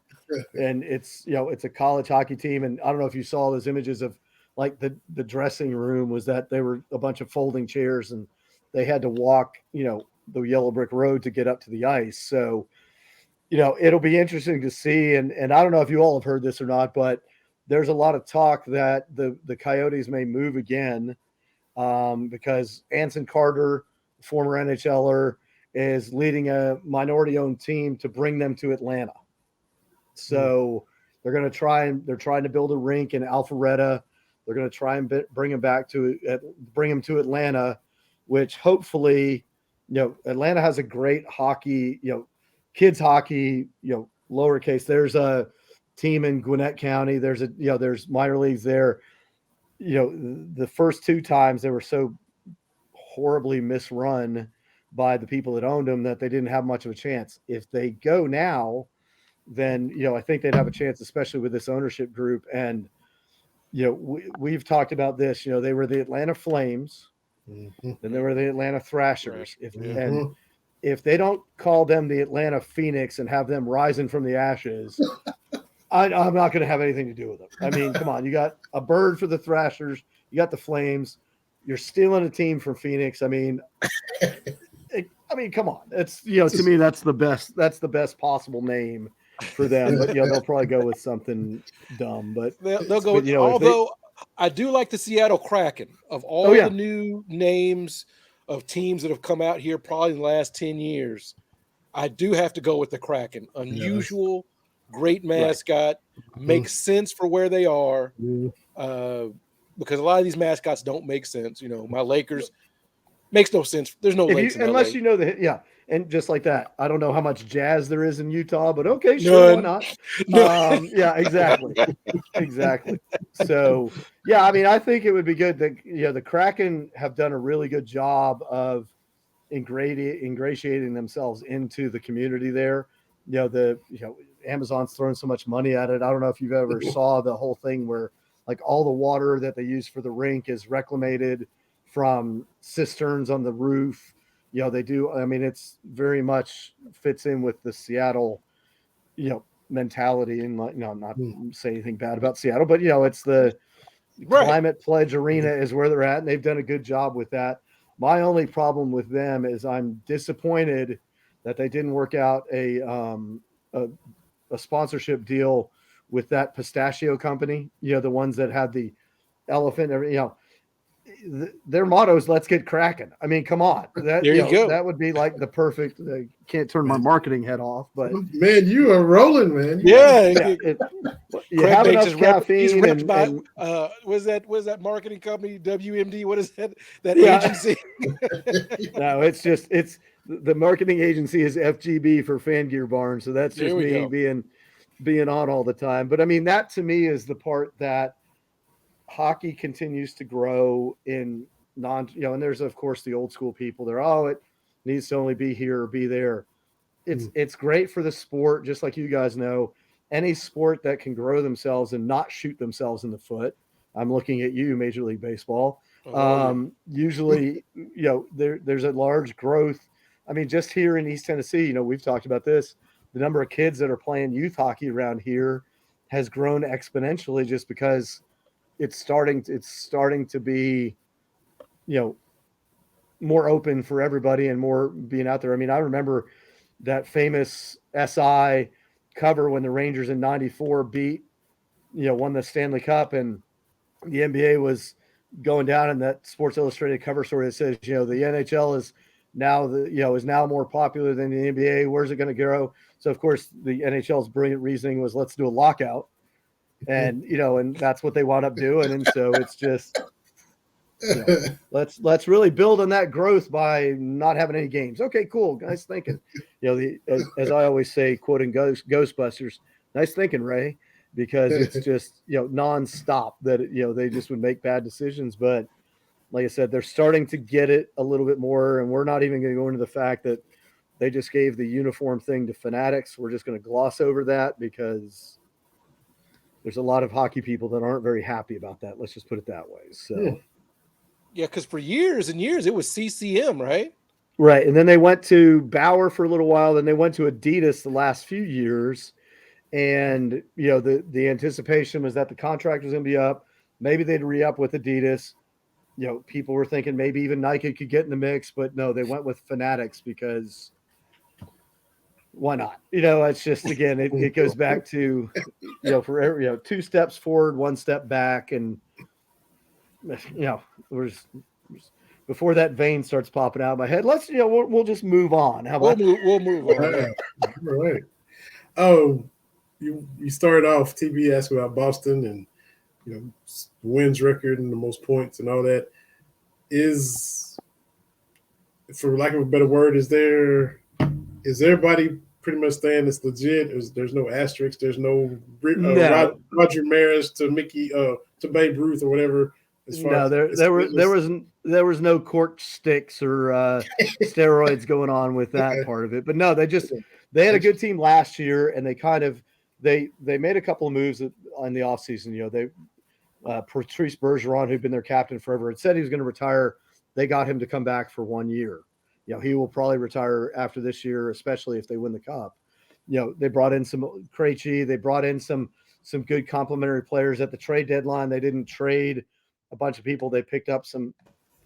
and it's a college hockey team. And I don't know if you saw those images of like the dressing room was that they were a bunch of folding chairs and they had to walk, the yellow brick road to get up to the ice. So, it'll be interesting to see. And I don't know if you all have heard this or not, but there's a lot of talk that the Coyotes may move again because Anson Carter, former NHLer, is leading a minority-owned team to bring them to Atlanta. So they're trying to build a rink in Alpharetta. They're going to try and bring them to Atlanta, which hopefully, Atlanta has a great hockey, kids hockey, lowercase. There's a team in Gwinnett County. There's minor leagues there. The first two times they were so horribly misrun by the people that owned them that they didn't have much of a chance. If they go now, then, I think they'd have a chance, especially with this ownership group. And, we've talked about this, they were the Atlanta Flames, then they were the Atlanta Thrashers. And if they don't call them the Atlanta Phoenix and have them rising from the ashes, I'm not going to have anything to do with them. I mean, come on, you got a bird for the Thrashers, you got the Flames, you're stealing a team from Phoenix. I mean, come on. It's, to me, that's the best possible name for them. But, they'll probably go with something dumb. But
they'll go with, although I do like the Seattle Kraken. Of all the new names of teams that have come out here probably in the last 10 years, I do have to go with the Kraken. Unusual, great mascot, makes sense for where they are. Because a lot of these mascots don't make sense. My Lakers makes no sense. There's no lakes
unless
LA.
And just like that, I don't know how much jazz there is in Utah, but okay, sure, why not? Yeah, exactly. Exactly. So, I think it would be good that, the Kraken have done a really good job of ingratiating themselves into the community there. Amazon's throwing so much money at it. I don't know if you've ever saw the whole thing where like all the water that they use for the rink is reclamated from cisterns on the roof. They do. I mean, it's very much fits in with the Seattle, mentality. And I'm not saying anything bad about Seattle, but it's the
Right.
Climate Pledge Arena is where they're at, and they've done a good job with that. My only problem with them is I'm disappointed that they didn't work out a sponsorship deal with that pistachio company. The ones that had the elephant. Their motto is "Let's get cracking." I mean, come on,
There you go.
that would be like the perfect. Can't turn my marketing head off, but
man, you are rolling, man.
You
have enough caffeine.
He's repped by was that marketing company WMD? What is that agency?
No, it's the marketing agency is FGB for Fan Gear Barn, so that's just me being on all the time. But I mean, that to me is the part that hockey continues to grow in and there's of course the old school people. It needs to only be here or be there. It's great for the sport, just like you guys know. Any sport that can grow themselves and not shoot themselves in the foot. I'm looking at you, Major League Baseball. Usually, there's a large growth. I mean, just here in East Tennessee, we've talked about this. The number of kids that are playing youth hockey around here has grown exponentially just because it's starting to be, more open for everybody and more being out there. I mean, I remember that famous SI cover when the Rangers in '94 won the Stanley Cup, and the NBA was going down in that Sports Illustrated cover story that says, the NHL is now is now more popular than the NBA. Where's it going to grow? So of course the NHL's brilliant reasoning was let's do a lockout. And, and that's what they wound up doing. And so it's just, let's really build on that growth by not having any games. Okay, cool. Nice thinking. As I always say, quoting Ghostbusters, nice thinking, Ray, because it's just, nonstop that, they just would make bad decisions. But like I said, they're starting to get it a little bit more. And we're not even going to go into the fact that they just gave the uniform thing to Fanatics. We're just going to gloss over that because there's a lot of hockey people that aren't very happy about that. Let's just put it that way. So,
yeah, because for years and years it was CCM, right?
Right, and then they went to Bauer for a little while. Then they went to Adidas the last few years, and the anticipation was that the contract was going to be up. Maybe they'd re-up with Adidas. People were thinking maybe even Nike could get in the mix, but no, they went with Fanatics because. Why not? It's just, again, it goes back to, for every, 2 steps forward, 1 step back. And, before that vein starts popping out of my head, let's, we'll just move on. How about
we'll move on.
All right. Oh, you started off TB asking about Boston and, wins record and the most points and all that. Is, for lack of a better word, is everybody pretty much saying it's legit? There's no asterisks. There's no Roger Maris to Mickey to Babe Ruth or whatever.
There was no cork sticks or steroids going on with that part of it. But no, they had a good team last year, and they made a couple of moves in the offseason. Patrice Bergeron, who'd been their captain forever, had said he was going to retire. They got him to come back for 1 year. He will probably retire after this year, especially if they win the cup. They brought in some Krejci. They brought in some good complementary players at the trade deadline. They didn't trade a bunch of people. They picked up some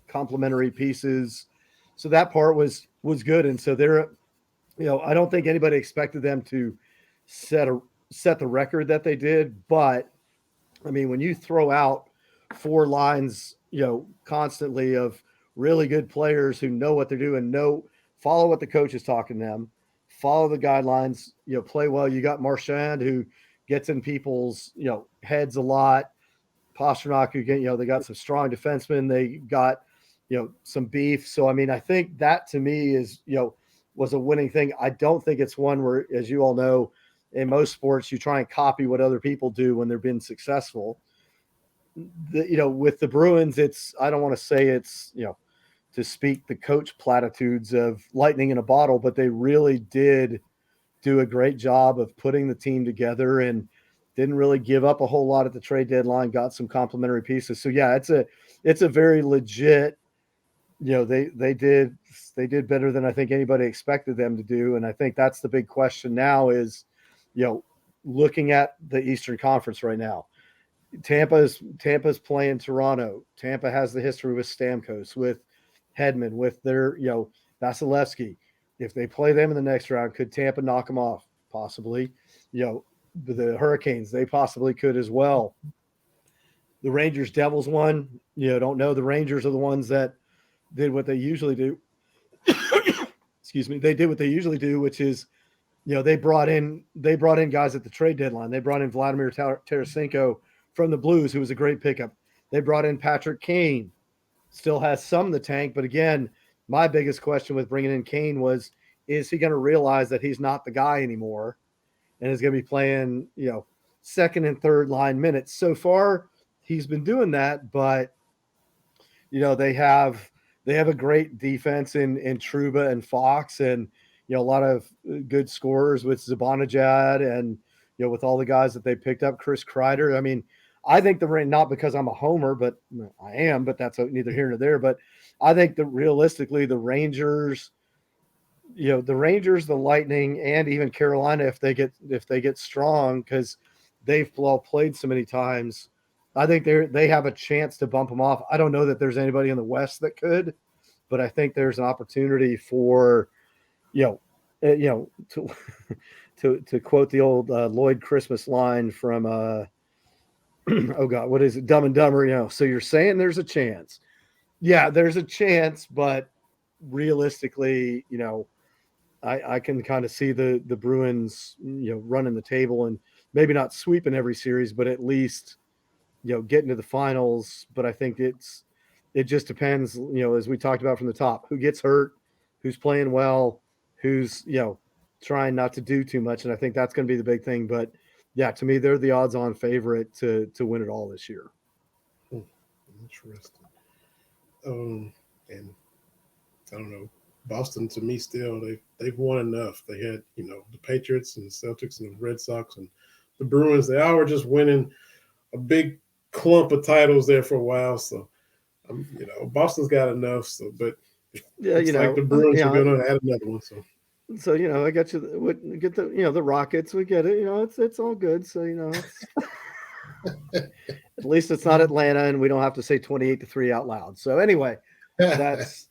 complementary pieces. So that part was good. And so I don't think anybody expected them to set the record that they did. But I mean, when you throw out 4 lines, constantly of really good players who know what they're doing, follow what the coach is talking to them, follow the guidelines, play well. You got Marchand, who gets in people's, heads a lot. Pasternak, who they got some strong defensemen. They got, some beef. So, I mean, I think that to me is, was a winning thing. I don't think it's one where, as you all know, in most sports, you try and copy what other people do when they're being successful. With the Bruins, I don't want to say it's, to speak the coach platitudes of lightning in a bottle, but they really did do a great job of putting the team together and didn't really give up a whole lot at the trade deadline, got some complementary pieces. So yeah, it's a very legit, they did better than I think anybody expected them to do. And I think that's the big question now is, looking at the Eastern Conference right now, Tampa's playing Toronto. Tampa has the history with Stamkos, with Hedman, with their Vasilevsky. If they play them in the next round, could Tampa knock them off? Possibly. The Hurricanes, they possibly could as well. The Rangers Devils one, don't know. The Rangers are the ones that did what they usually do. Excuse me. They did what they usually do, which is, they brought in guys at the trade deadline. They brought in Vladimir Tarasenko from the Blues, who was a great pickup. They brought in Patrick Kane, still has some in the tank. But again, my biggest question with bringing in Kane was, is he going to realize that he's not the guy anymore and is going to be playing, second and third line minutes? So far, he's been doing that, but, they have a great defense in Trouba and Fox, and, a lot of good scorers with Zibanejad and, with all the guys that they picked up, Chris Kreider. I mean, I think not because I'm a homer, but I am, but that's neither here nor there. But I think that realistically, the Rangers, the Lightning, and even Carolina, if they get strong, because they've all played so many times, I think they have a chance to bump them off. I don't know that there's anybody in the West that could, but I think there's an opportunity for, to quote the old Lloyd Christmas line from oh God, what is it? Dumb and Dumber. So you're saying there's a chance? Yeah, there's a chance, but realistically, I can kind of see the Bruins, running the table and maybe not sweeping every series, but at least, getting to the finals. But I think it just depends, as we talked about from the top, who gets hurt, who's playing well, who's, trying not to do too much. And I think that's going to be the big thing. But yeah, to me, they're the odds-on favorite to win it all this year.
Interesting. And I don't know. Boston, to me, still they've won enough. They had the Patriots and the Celtics and the Red Sox and the Bruins. They all were just winning a big clump of titles there for a while. So Boston's got enough. So, but
yeah,
it's like the Bruins are going to add another one.
So I got you. Get the the Rockets. We get it. It's all good. So at least it's not Atlanta, and we don't have to say 28-3 out loud. So anyway, that's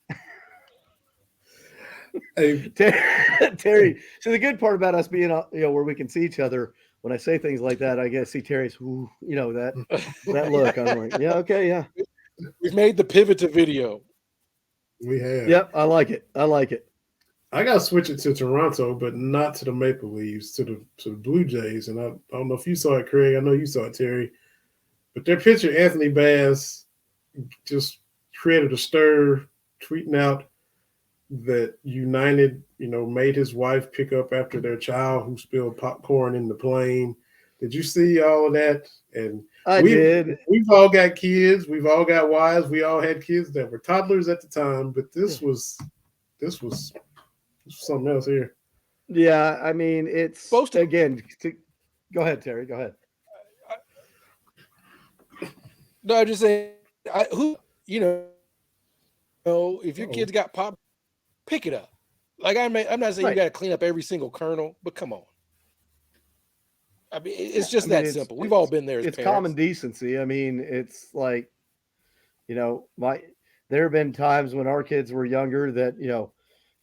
Terry. So the good part about us being where we can see each other, when I say things like that, I guess see Terry's that look. I'm like, yeah, okay, yeah.
We've made the pivot to video.
We have.
Yep, I like it.
I got to switch it to Toronto, but not to the Maple Leafs, to the Blue Jays. And I don't know if you saw it, Craig. I know you saw it, Terry. But their pitcher, Anthony Bass, just created a stir, tweeting out that United, made his wife pick up after their child who spilled popcorn in the plane. Did you see all of that? And
I did.
We've all got kids. We've all got wives. We all had kids that were toddlers at the time. But this was something else here.
Yeah, I mean, it's supposed to again. Go ahead, Terry. Go ahead.
No, I'm just saying. If your kids got pop, pick it up. Like I'm not saying you got to clean up every single kernel, but come on. I mean, it's just that simple. We've all been there. As
it's
parents.
Common decency. I mean, it's like, there have been times when our kids were younger that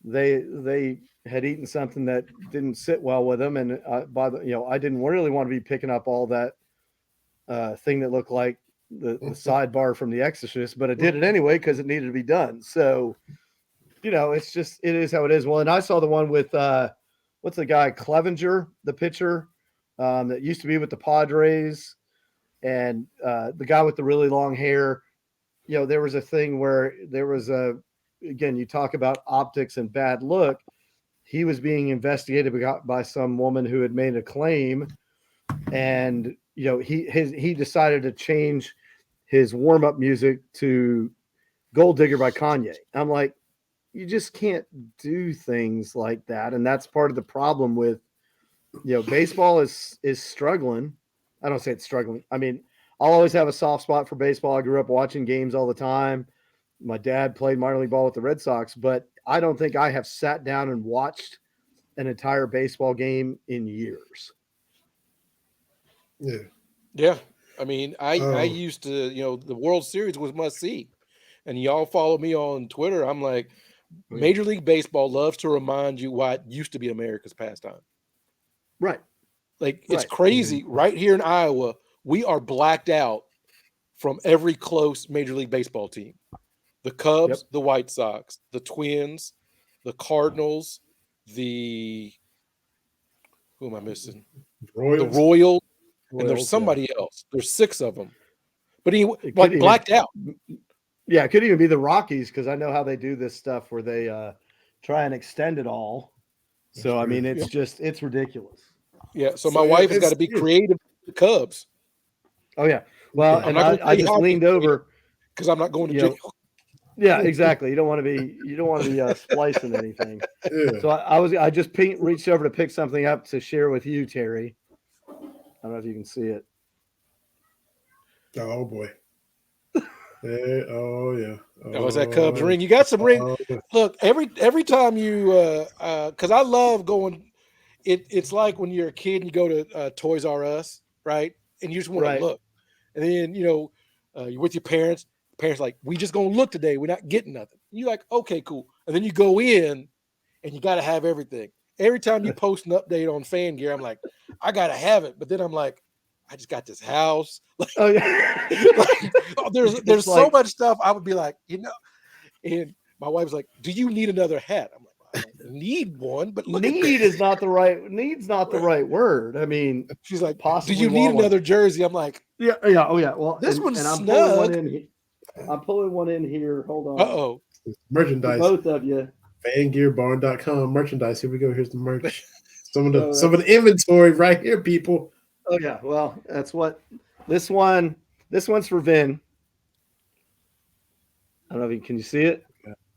they had eaten something that didn't sit well with them, and I didn't really want to be picking up all that thing that looked like the sidebar from The Exorcist, but I did it anyway because it needed to be done. So, it is how it is. Well, and I saw the one with what's the guy, Clevenger, the pitcher that used to be with the Padres, and the guy with the really long hair. There was a thing where there was again, you talk about optics and bad look. He was being investigated by some woman who had made a claim, and he decided to change his warm-up music to Gold Digger by Kanye. I'm like, you just can't do things like that, and that's part of the problem with baseball is struggling. I don't say it's struggling. I mean, I'll always have a soft spot for baseball. I grew up watching games all the time. My dad played minor league ball with the Red Sox, but I don't think I have sat down and watched an entire baseball game in years.
Yeah.
Yeah. I mean, I used to, the World Series was must see, and y'all follow me on Twitter. I'm like, Major League Baseball loves to remind you why it used to be America's pastime.
Right.
Like, it's crazy. Right here in Iowa, we are blacked out from every close Major League Baseball team. The Cubs, the White Sox, the Twins, the Cardinals, who am I missing? The Royals, and there's somebody else. There's 6 of them. But he blacked out.
Yeah, it could even be the Rockies, because I know how they do this stuff where they try and extend it all. So, I mean, it's ridiculous.
Yeah, so my wife has got to be creative with the Cubs.
Oh, yeah. Well, and I just leaned over.
Because I'm not going to jail.
Yeah, exactly. You don't want to be splicing anything. Yeah. So I just reached over to pick something up to share with you, Terry. I don't know if you can see it.
Oh boy. Oh yeah.
Oh, is that Cubs ring? You got some ring. Look, every time you because I love going. It's like when you're a kid and you go to Toys R Us, right? And you just want to look, and then you're with your parents. Parents like, we just gonna look today. We're not getting nothing. You're like, okay, cool. And then you go in, and you got to have everything. Every time you post an update on Fan Gear, I'm like, I gotta have it. But then I'm like, I just got this house. Like, there's so much stuff. I would be like, and my wife's like, do you need another hat? I'm like, I don't need one, but
need's not the right word. I mean,
she's like, possibly. Do you need another jersey? I'm like,
yeah. Oh yeah. Well,
this one's snug.
I'm pulling one in here. Hold on.
Uh-oh.
Merchandise.
For both of you.
Fangearbarn.com merchandise. Here we go. Here's the merch. Some of the inventory right here, people.
Oh yeah. Well, that's what this one's for Vin. I don't know if can you see it?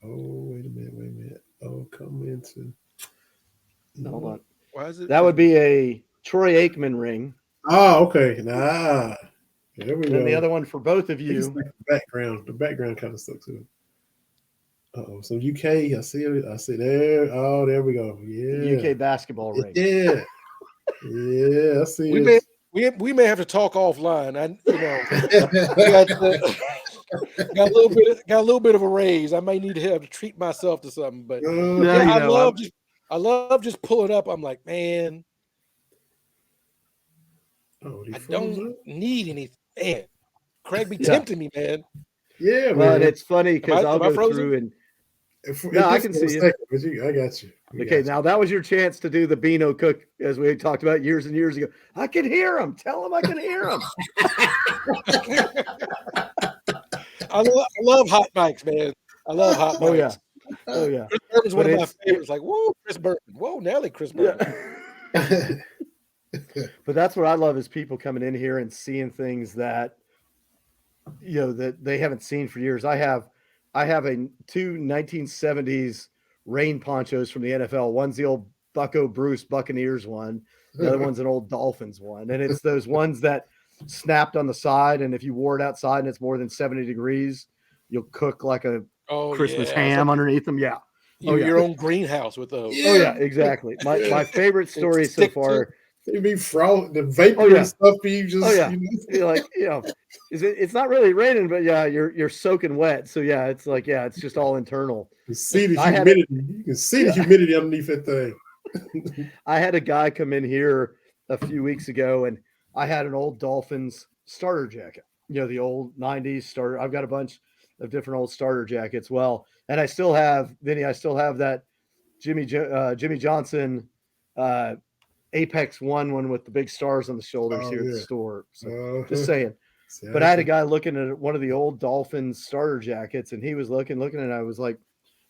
Oh, wait a minute. Oh, come into.
Hold on.
Why is it?
That would be a Troy Aikman ring.
Oh, okay. Nah. There we go.
And the other one for both of you.
The background kind of stuck to it. Uh-oh. So UK, I see there. Oh, there we go. Yeah.
UK basketball ring.
Yeah. Yeah, I see it.
We may have to talk offline. got a little bit of a raise. I may need to have to treat myself to something. But I love just pulling up. I'm like, man, I don't need anything. Man, Craig be tempting me, man.
Yeah,
man. It's funny because I'll go through and. I can see it.
I got you.
Okay, now that was your chance to do the Beano Cook, as we talked about years and years ago. I can hear him. Tell him I can hear him.
I love hot mics, man. I love hot mics.
Oh yeah.
Chris Burton's one of my favorites. Like, whoa, Chris Burton. Whoa, Nelly, Chris Burton.
Yeah. But that's what I love is people coming in here and seeing things that that they haven't seen for years. I have two 1970s rain ponchos from the NFL. One's the old Bucko Bruce Buccaneers one. The other one's an old Dolphins one. And it's those ones that snapped on the side. And if you wore it outside and it's more than 70 degrees, you'll cook like a Christmas ham underneath them. Yeah.
Your own greenhouse with those.
Yeah. Oh yeah, exactly. My favorite story so far.
It'd be the vapor and stuff. You just,
You're like, it's not really raining, but you're soaking wet. So it's like, it's just all internal.
You see the humidity. You can see the humidity underneath that thing.
I had a guy come in here a few weeks ago, and I had an old Dolphins starter jacket. The old 90s starter. I've got a bunch of different old starter jackets. Well, and I still have that Jimmy Johnson Apex one with the big stars on the shoulders here at the store. So just saying. But I had a guy looking at one of the old Dolphins starter jackets, and he was looking, and I was like,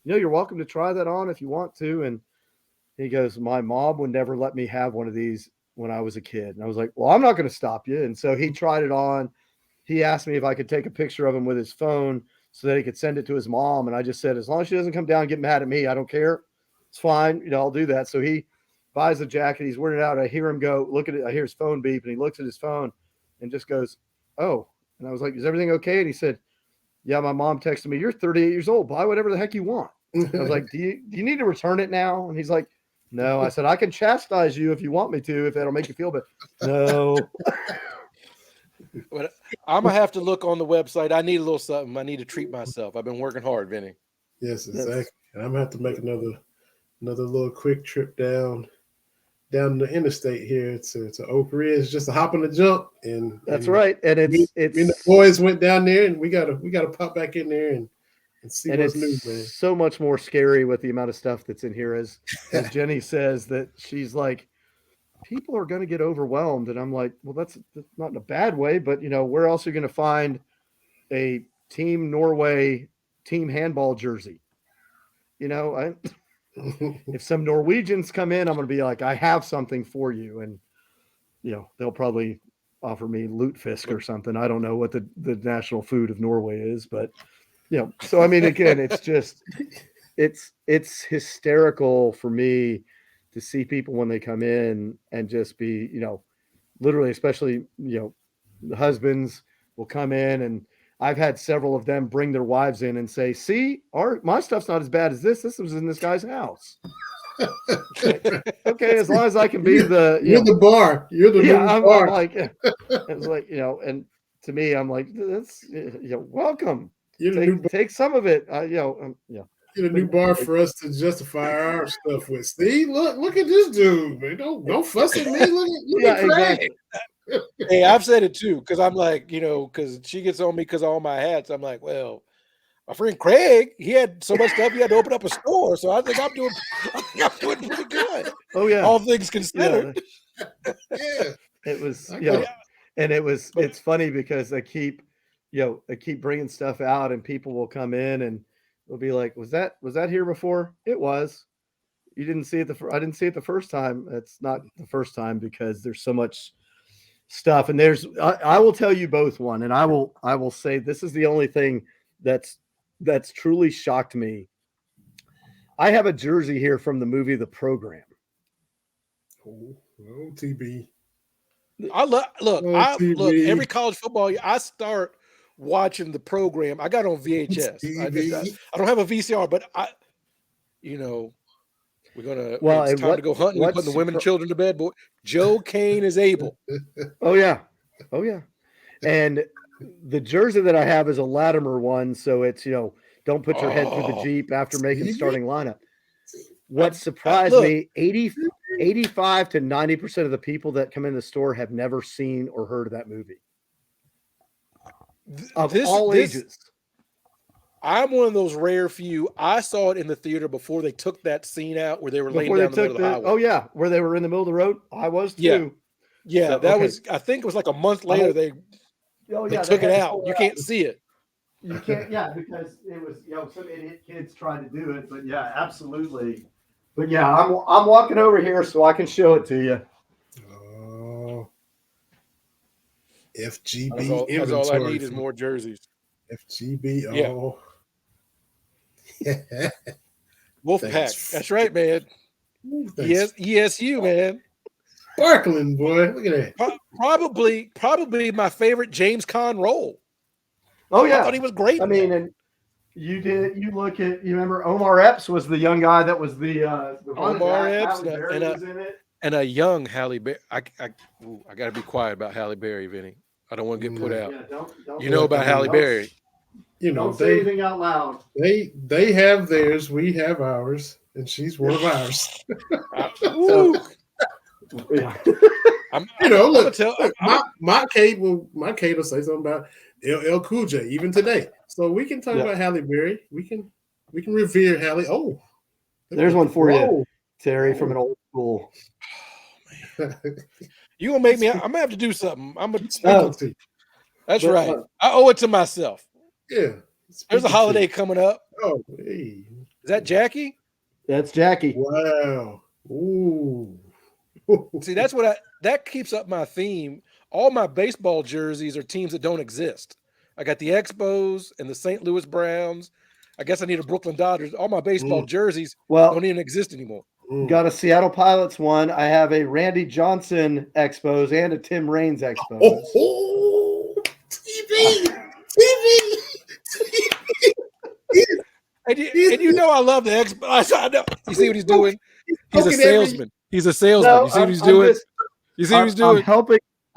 you're welcome to try that on if you want to. And he goes, my mom would never let me have one of these when I was a kid. And I was like, well, I'm not going to stop you. And so he tried it on. He asked me if I could take a picture of him with his phone so that he could send it to his mom. And I just said, as long as she doesn't come down and get mad at me, I don't care. It's fine. I'll do that. So he buys the jacket. He's wearing it out. I hear him go, look at it. I hear his phone beep, and he looks at his phone and just goes, oh. And I was like, is everything okay? And he said, yeah, my mom texted me, you're 38 years old. Buy whatever the heck you want. I was like, do you need to return it now? And he's like, no. I said, I can chastise you if you want me to, if that'll make you feel better. No.
But I'm gonna have to look on the website. I need a little something. I need to treat myself. I've been working hard, Vinny.
Yes, exactly. And I'm gonna have to make another little quick trip down the interstate here to Oak Ridge, just to hop on the jump. And
right. And it's
the boys went down there, and we gotta pop back in there and see what's new, man.
So much more scary with the amount of stuff that's in here, as Jenny says, that she's like, people are going to get overwhelmed. And I'm like, well, that's not in a bad way, but where else are you going to find a Team Norway team handball jersey? If some Norwegians come in, I'm going to be like, I have something for you. And, they'll probably offer me lutefisk or something. I don't know what the national food of Norway is, but, so, I mean, again, it's just, it's hysterical for me to see people when they come in and just be, literally, especially, the husbands will come in, and I've had several of them bring their wives in and say, see, my stuff's not as bad as this. This was in this guy's house. Okay, as long as I can be
you're the bar. You're the bar.
I'm like, it's like, and to me, I'm like, that's, welcome. Take some of it.
You're the new bar for us to justify our stuff with. Steve, look at this dude, man. Don't fuss at me. Look at Craig.
Exactly. Hey, I've said it too, because I'm like, because she gets on me because of all my hats. I'm like, well, my friend Craig, he had so much stuff he had to open up a store. So I think I'm doing pretty good.
Oh yeah,
all things considered.
Yeah,
it was and it's funny because I keep bringing stuff out, and people will come in and they'll be like, was that here before? It was. You didn't see it I didn't see it the first time. It's not the first time because there's so much stuff. And I will tell you both one, and I will say this is the only thing that's truly shocked me. I have a jersey here from the movie The Program.
Oh, TB.
Look, every college football year, I start watching The Program. I got it on VHS. I don't have a VCR, but we're gonna.
Well,
it's time to go hunting. We're putting the women and children to bed. Boy, Joe Kane is able.
Oh yeah. And the jersey that I have is a Latimer one, so it's don't put your head through the Jeep after making starting lineup. What surprised me, 85 to 90% of the people that come in the store have never seen or heard of that movie. Of all ages.
I'm one of those rare few. I saw it in the theater before they took that scene out where they were laying down the middle of the highway.
Oh yeah, where they were in the middle of the road. I was too.
Yeah, so, that was. I think it was like a month later they took it out. You can't see it.
You can't. Yeah, because it was some idiot kids tried to do it, but yeah, absolutely. But yeah, I'm walking over here so I can show it to you.
Oh, FGB.
That's all I need is more jerseys.
FGB. Oh,
yeah. Wolfpack. That's right, man. Yes, ESU, man.
Sparkling, boy. Look at that.
Probably my favorite James Conn role.
Oh yeah,
I thought he was great.
I mean, and you remember Omar Epps was the young guy that was the
Omar Epps and a young Halle Berry. I got to be quiet about Halle Berry, Vinny. I don't want to get put out.
Yeah, don't
you know about Halle Berry.
Don't say anything out loud.
They have theirs, we have ours, and she's one of ours. My Kate will say something about LL Cool J even today. So we can talk about Halle Berry. We can revere Halle. Oh,
there's one for you, Terry, from an old school.
Oh, man. You gonna make me? I'm gonna have to do something. That's right. I owe it to myself.
Yeah.
There's a holiday coming up.
Oh, hey.
Is that Jackie?
That's Jackie.
Wow. Ooh.
See, that keeps up my theme. All my baseball jerseys are teams that don't exist. I got the Expos and the St. Louis Browns. I guess I need a Brooklyn Dodgers. All my baseball jerseys don't even exist anymore.
Got a Seattle Pilots one. I have a Randy Johnson Expos and a Tim Raines Expos.
TV.
And I love the Expos. I know. You see what he's doing? He's a salesman. He's a salesman. You see what he's doing? You see what he's doing?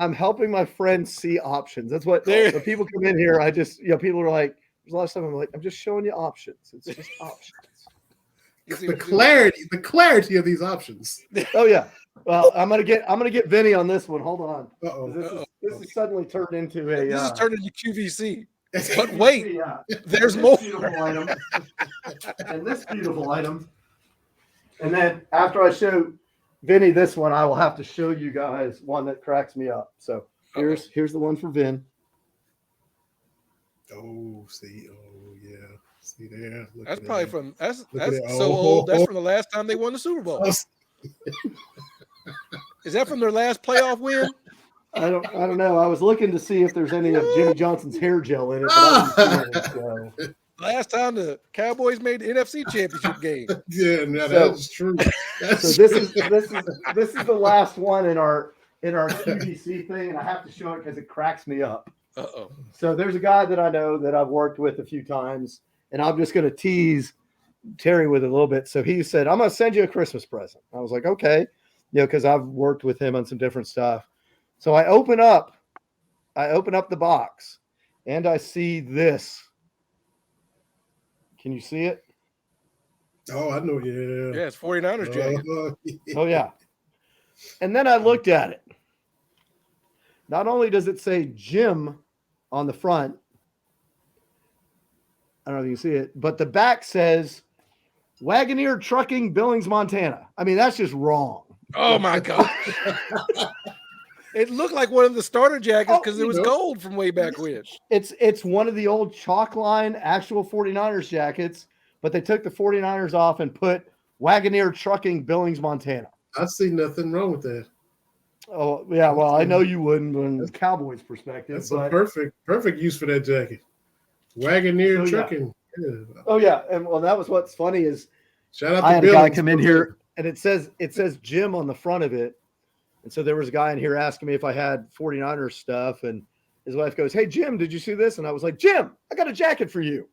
I'm helping my friends see options. That's what
There-
when people come in here. I just people are like, there's a lot of stuff. I'm like, I'm just showing you options. It's just options.
You see
The
what I'm doing?
clarity of these options.
Oh yeah. Well, I'm gonna get Vinny on this one. Hold on.
Uh-oh.
This is suddenly turned into a.
This is turned into QVC. But
QVC,
wait, there's more.
Beautiful item. And this beautiful item. And then after I show Vinny this one, I will have to show you guys one that cracks me up. So here's the one for Vin.
Oh, see. Oh, yeah. See there. Look
That's
at
probably
that.
from that's
Look at
so
that.
old. That's from the last time they won the Super Bowl. Is that from their last playoff win?
I don't know. I was looking to see if there's any of Jimmy Johnson's hair gel in it, but I didn't see it, so.
Last time the Cowboys made the NFC Championship game.
Yeah, no, that's true.
So this is the last one in our QVC thing, and I have to show it because it cracks me up.
Uh-oh.
So there's a guy that I know that I've worked with a few times, and I'm just going to tease Terry with it a little bit. So he said, I'm going to send you a Christmas present. I was like, okay, because I've worked with him on some different stuff. So I open up the box, and I see this. Can you see it?
Oh, I know. Yeah.
Yeah, it's 49ers jacket.
Oh, yeah. And then I looked at it. Not only does it say Jim on the front, I don't know if you can see it, but the back says Wagoneer Trucking, Billings, Montana. I mean, that's just wrong.
Oh my God. It looked like one of the starter jackets because it was gold from way back when.
It's one of the old chalk line actual 49ers jackets, but they took the 49ers off and put Wagoneer Trucking, Billings, Montana.
I see nothing wrong with that.
Oh, yeah, well, I know you wouldn't from the Cowboys' perspective.
That's
but
a perfect use for that jacket. Wagoneer Trucking.
Yeah. Oh, yeah, and well, that was what's funny is
shout out
I
to
had
Bill.
a guy come in here, and it says Jim on the front of it. And so there was a guy in here asking me if I had 49ers stuff, and his wife goes, "Hey, Jim, did you see this?" And I was like, "Jim, I got a jacket for you."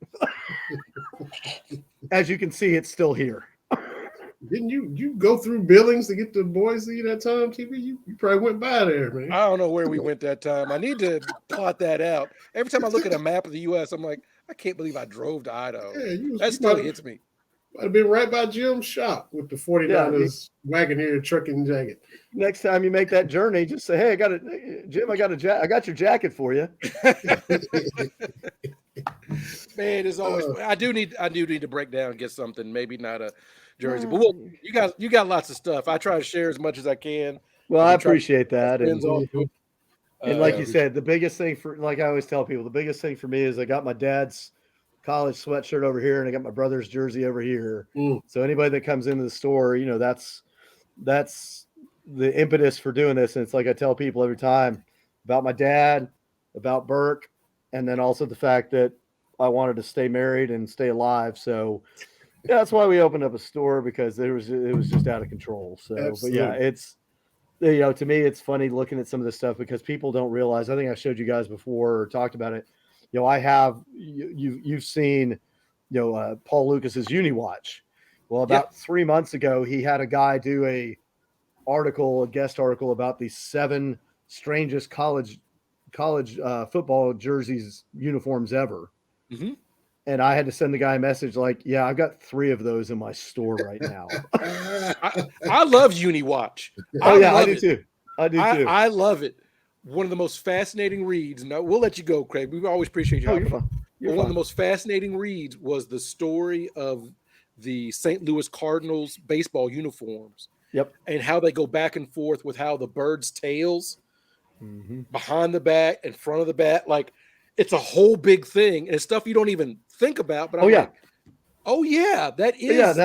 As you can see, it's still here.
Didn't you go through Billings to get to Boise that time, TV? You probably went by there, man.
I don't know where we went that time. I need to plot that out. Every time I look at a map of the U.S., I'm like, I can't believe I drove to Idaho.
Yeah,
that still hits me.
Might have been right by Jim's shop with the 49ers Wagoneer Trucking jacket.
Next time you make that journey, just say, "Hey, Jim, I got your jacket for you."
Man, it's always. I do need to break down and get something. Maybe not a jersey, but you got lots of stuff. I try to share as much as I can.
Well, I appreciate that.
And
like you said, the biggest thing like I always tell people, the biggest thing for me is I got my dad's college sweatshirt over here, and I got my brother's jersey over here. So anybody that comes into the store, that's the impetus for doing this. And it's like I tell people every time about my dad, about Burke, and then also the fact that I wanted to stay married and stay alive. So that's why we opened up a store, because it was just out of control. So, Absolutely. But yeah, it's, to me, it's funny looking at some of this stuff because people don't realize. I think I showed you guys before or talked about it. I have you've seen, Paul Lucas's Uni Watch. Well, about 3 months ago, he had a guy do a guest article about the 7 strangest college football jerseys uniforms ever. Mm-hmm. And I had to send the guy a message like, "Yeah, I've got 3 of those in my store right now."
I love Uni Watch.
I do too.
I love it. One of the most fascinating reads. No, we'll let you go, Craig. We always appreciate you.
You're fine.
One of the most fascinating reads was the story of the St. Louis Cardinals baseball uniforms.
Yep.
And how they go back and forth with how the birds' tails behind the bat, in front of the bat, like it's a whole big thing. And it's stuff you don't even think about. But that is.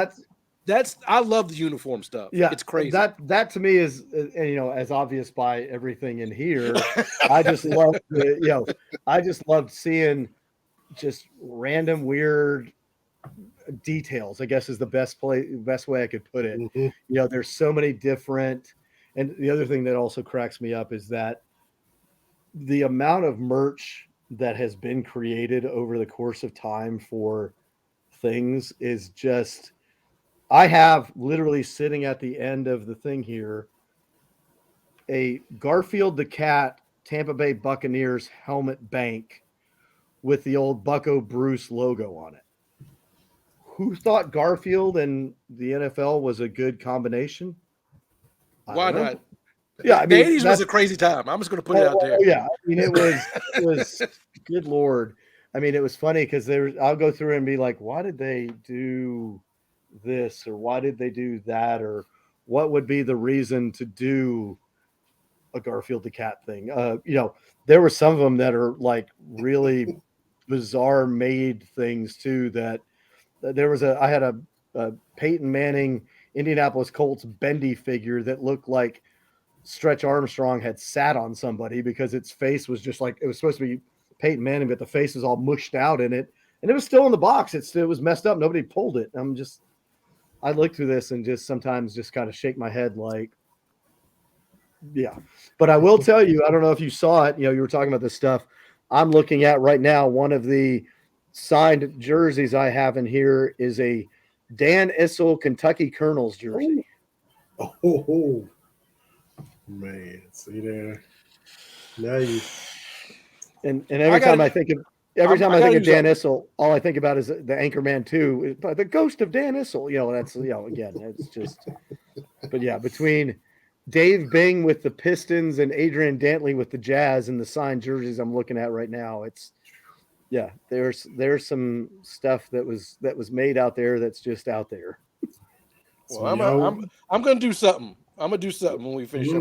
That's I love the uniform stuff.
Yeah,
it's crazy.
That to me is as obvious by everything in here. I just love I just loved seeing just random weird details, I guess is the best way I could put it. Mm-hmm. There's so many different, and the other thing that also cracks me up is that the amount of merch that has been created over the course of time for things is just. I have literally sitting at the end of the thing here a Garfield the Cat Tampa Bay Buccaneers helmet bank with the old Bucko Bruce logo on it. Who thought Garfield and the NFL was a good combination?
Why not?
Yeah, I
the
mean,
80s was a crazy time. I'm just going to put it out there.
Yeah, I mean, it was good Lord. I mean, it was funny because I'll go through and be like, why did they do this, or why did they do that, or what would be the reason to do a Garfield the Cat thing? There were some of them that are like really bizarre made things too. That I had a Peyton Manning Indianapolis Colts bendy figure that looked like Stretch Armstrong had sat on somebody, because its face was just like, it was supposed to be Peyton Manning, but the face was all mushed out in it, and it was still in the box. It was messed up. Nobody pulled it. I look through this and just sometimes just kind of shake my head like, yeah. But I will tell you, I don't know if you saw it. You were talking about this stuff. I'm looking at right now, one of the signed jerseys I have in here is a Dan Issel Kentucky Colonels jersey.
Oh. Man, see there. Now you.
And every time I think of Dan Issel, all I think about is the Anchorman 2, the ghost of Dan Issel. That's again, it's just. But yeah, between Dave Bing with the Pistons and Adrian Dantley with the Jazz and the signed jerseys I'm looking at right now, there's some stuff that was made out there that's just out there.
Well, I'm going to do something. I'm going to do something when we finish up.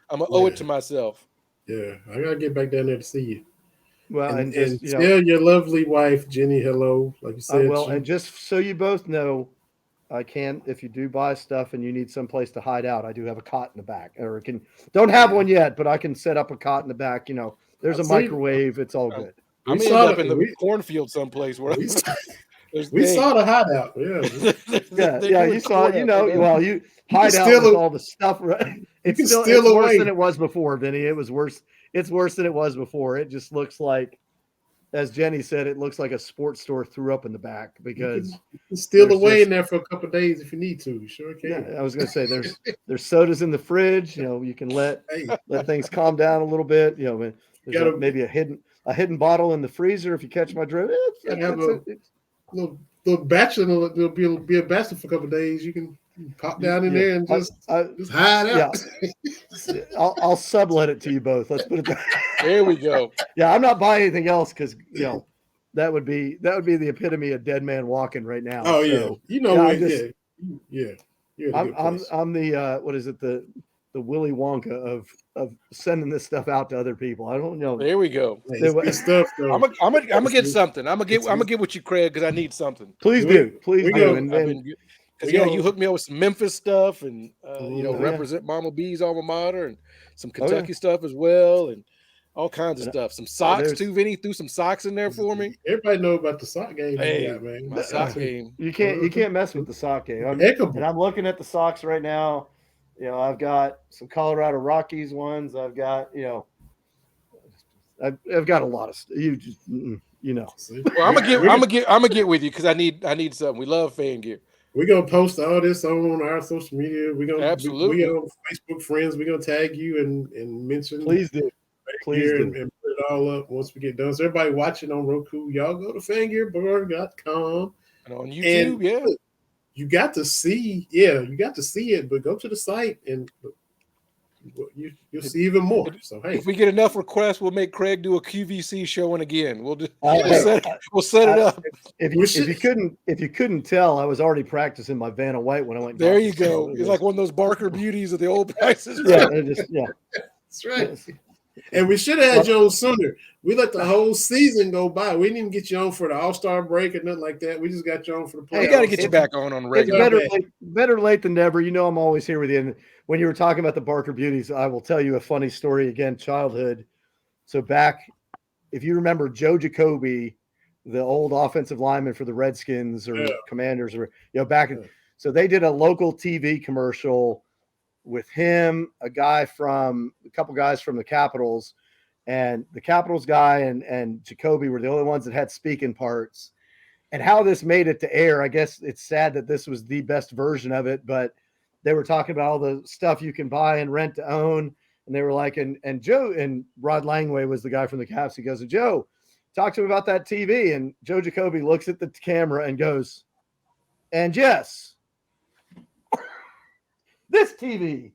I'm going to owe it to myself.
Yeah, I got to get back down there to see you.
Well, and
tell your lovely wife, Jenny, hello. Like you said.
And just so you both know, I can, if you do buy stuff and you need some place to hide out, I do have a cot in the back. Don't have one yet, but I can set up a cot in the back. There's a microwave. It's all good.
I'm end up in the cornfield someplace where
we saw the hideout.
Yeah. You saw it. You hide out with all the stuff. Right? It's worse than it was before, Vinny. It was worse. It's worse than it was before. It just looks like, as Jenny said, it looks like a sports store threw up in the back, because
you can steal away in there for a couple of days if you need to. You sure can.
Yeah, I was going to say there's sodas in the fridge. You can let things calm down a little bit. There's maybe a hidden bottle in the freezer if you catch my drift.
Little bachelor, it'll be a bachelor for a couple of days. You can pop down in there and just hide out.
Yeah. I'll sublet it to you both. Let's put it that.
There we go.
Yeah, I'm not buying anything else, because that would be the epitome of dead man walking right now.
Oh
so,
yeah.
I'm the what is it, the Willy Wonka of sending this stuff out to other people. I don't know.
There we go.
Good stuff, though.
I'm gonna get something. I'm gonna get with you, Craig, because I need something.
Please do.
You hooked me up with some Memphis stuff, and represent Mama B's alma mater, and some Kentucky stuff as well, and all kinds of stuff. Some socks too, Vinny. Threw some socks in there for me.
Everybody know about the sock game.
Man. My sock game.
You can't mess with the sock game. I'm looking at the socks right now. I've got some Colorado Rockies ones. I've got I've got a lot of stuff.
Well, I'm gonna get with you, because I need something. We love fan gear.
We're gonna post all this on our social media. We're gonna
absolutely.
We on Facebook friends. We're gonna tag you and mention.
Please do.
And put it all up once we get done. So everybody watching on Roku, y'all go to fangearblog.com
and on YouTube.
You got to see it, but go to the site and you'll see even more. So hey,
if we get enough requests, we'll make Craig do a QVC showing again. We'll set it up.
If you couldn't tell, I was already practicing my Vanna White when I went.
There you go. It's like one of those Barker beauties of the old prices.
That's right. And we should have had you on sooner. We let the whole season go by. We didn't even get you on for the All-Star break or nothing like that. We just got you on for the playoffs.
We got to get you back on regular.
Better late than never. I'm always here with you. And when you were talking about the Barker beauties, I will tell you a funny story again, childhood. So back, if you remember Joe Jacoby, the old offensive lineman for the Redskins or Commanders, or so they did a local TV commercial with him, a couple guys from the Capitals, and the Capitals guy and Jacoby were the only ones that had speaking parts. And how this made it to air, I guess it's sad that this was the best version of it, but they were talking about all the stuff you can buy and rent to own. And And they were like, and Joe, and Rod Langway was the guy from the Caps. He goes, Joe, talk to him about that TV. And Joe Jacoby looks at the camera and goes, and yes, this TV.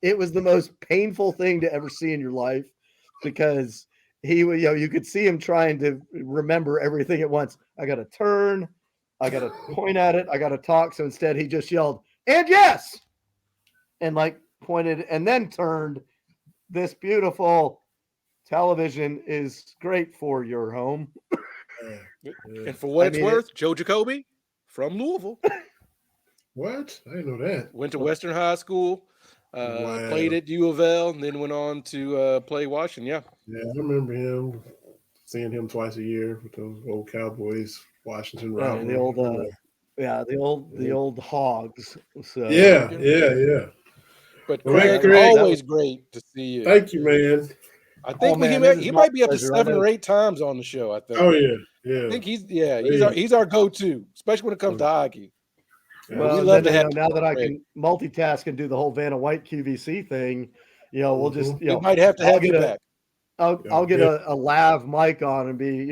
It was the most painful thing to ever see in your life, because he, you could see him trying to remember everything at once. I got to turn, I got to point at it, I got to talk. So instead he just yelled, and yes, and like pointed and then turned. This beautiful television is great for your home.
And for what it's worth, Joe Jacoby from Louisville.
What? I didn't know that.
Went to Western High School, played at U of L, and then went on to play Washington.
Yeah, I remember him, seeing him twice a year with those old Cowboys, Washington rivalry.
The old Hogs. So
Yeah.
But Craig, always great to see you.
Thank you, man.
I think he might be up to 7 or 8 times on the show. I think.
Oh yeah.
I think he's our go-to, especially when it comes to hockey.
Well, we love to have now that I can multitask and do the whole Vanna White QVC thing. We'll just
we might have to have you back.
I'll get a lav mic on and be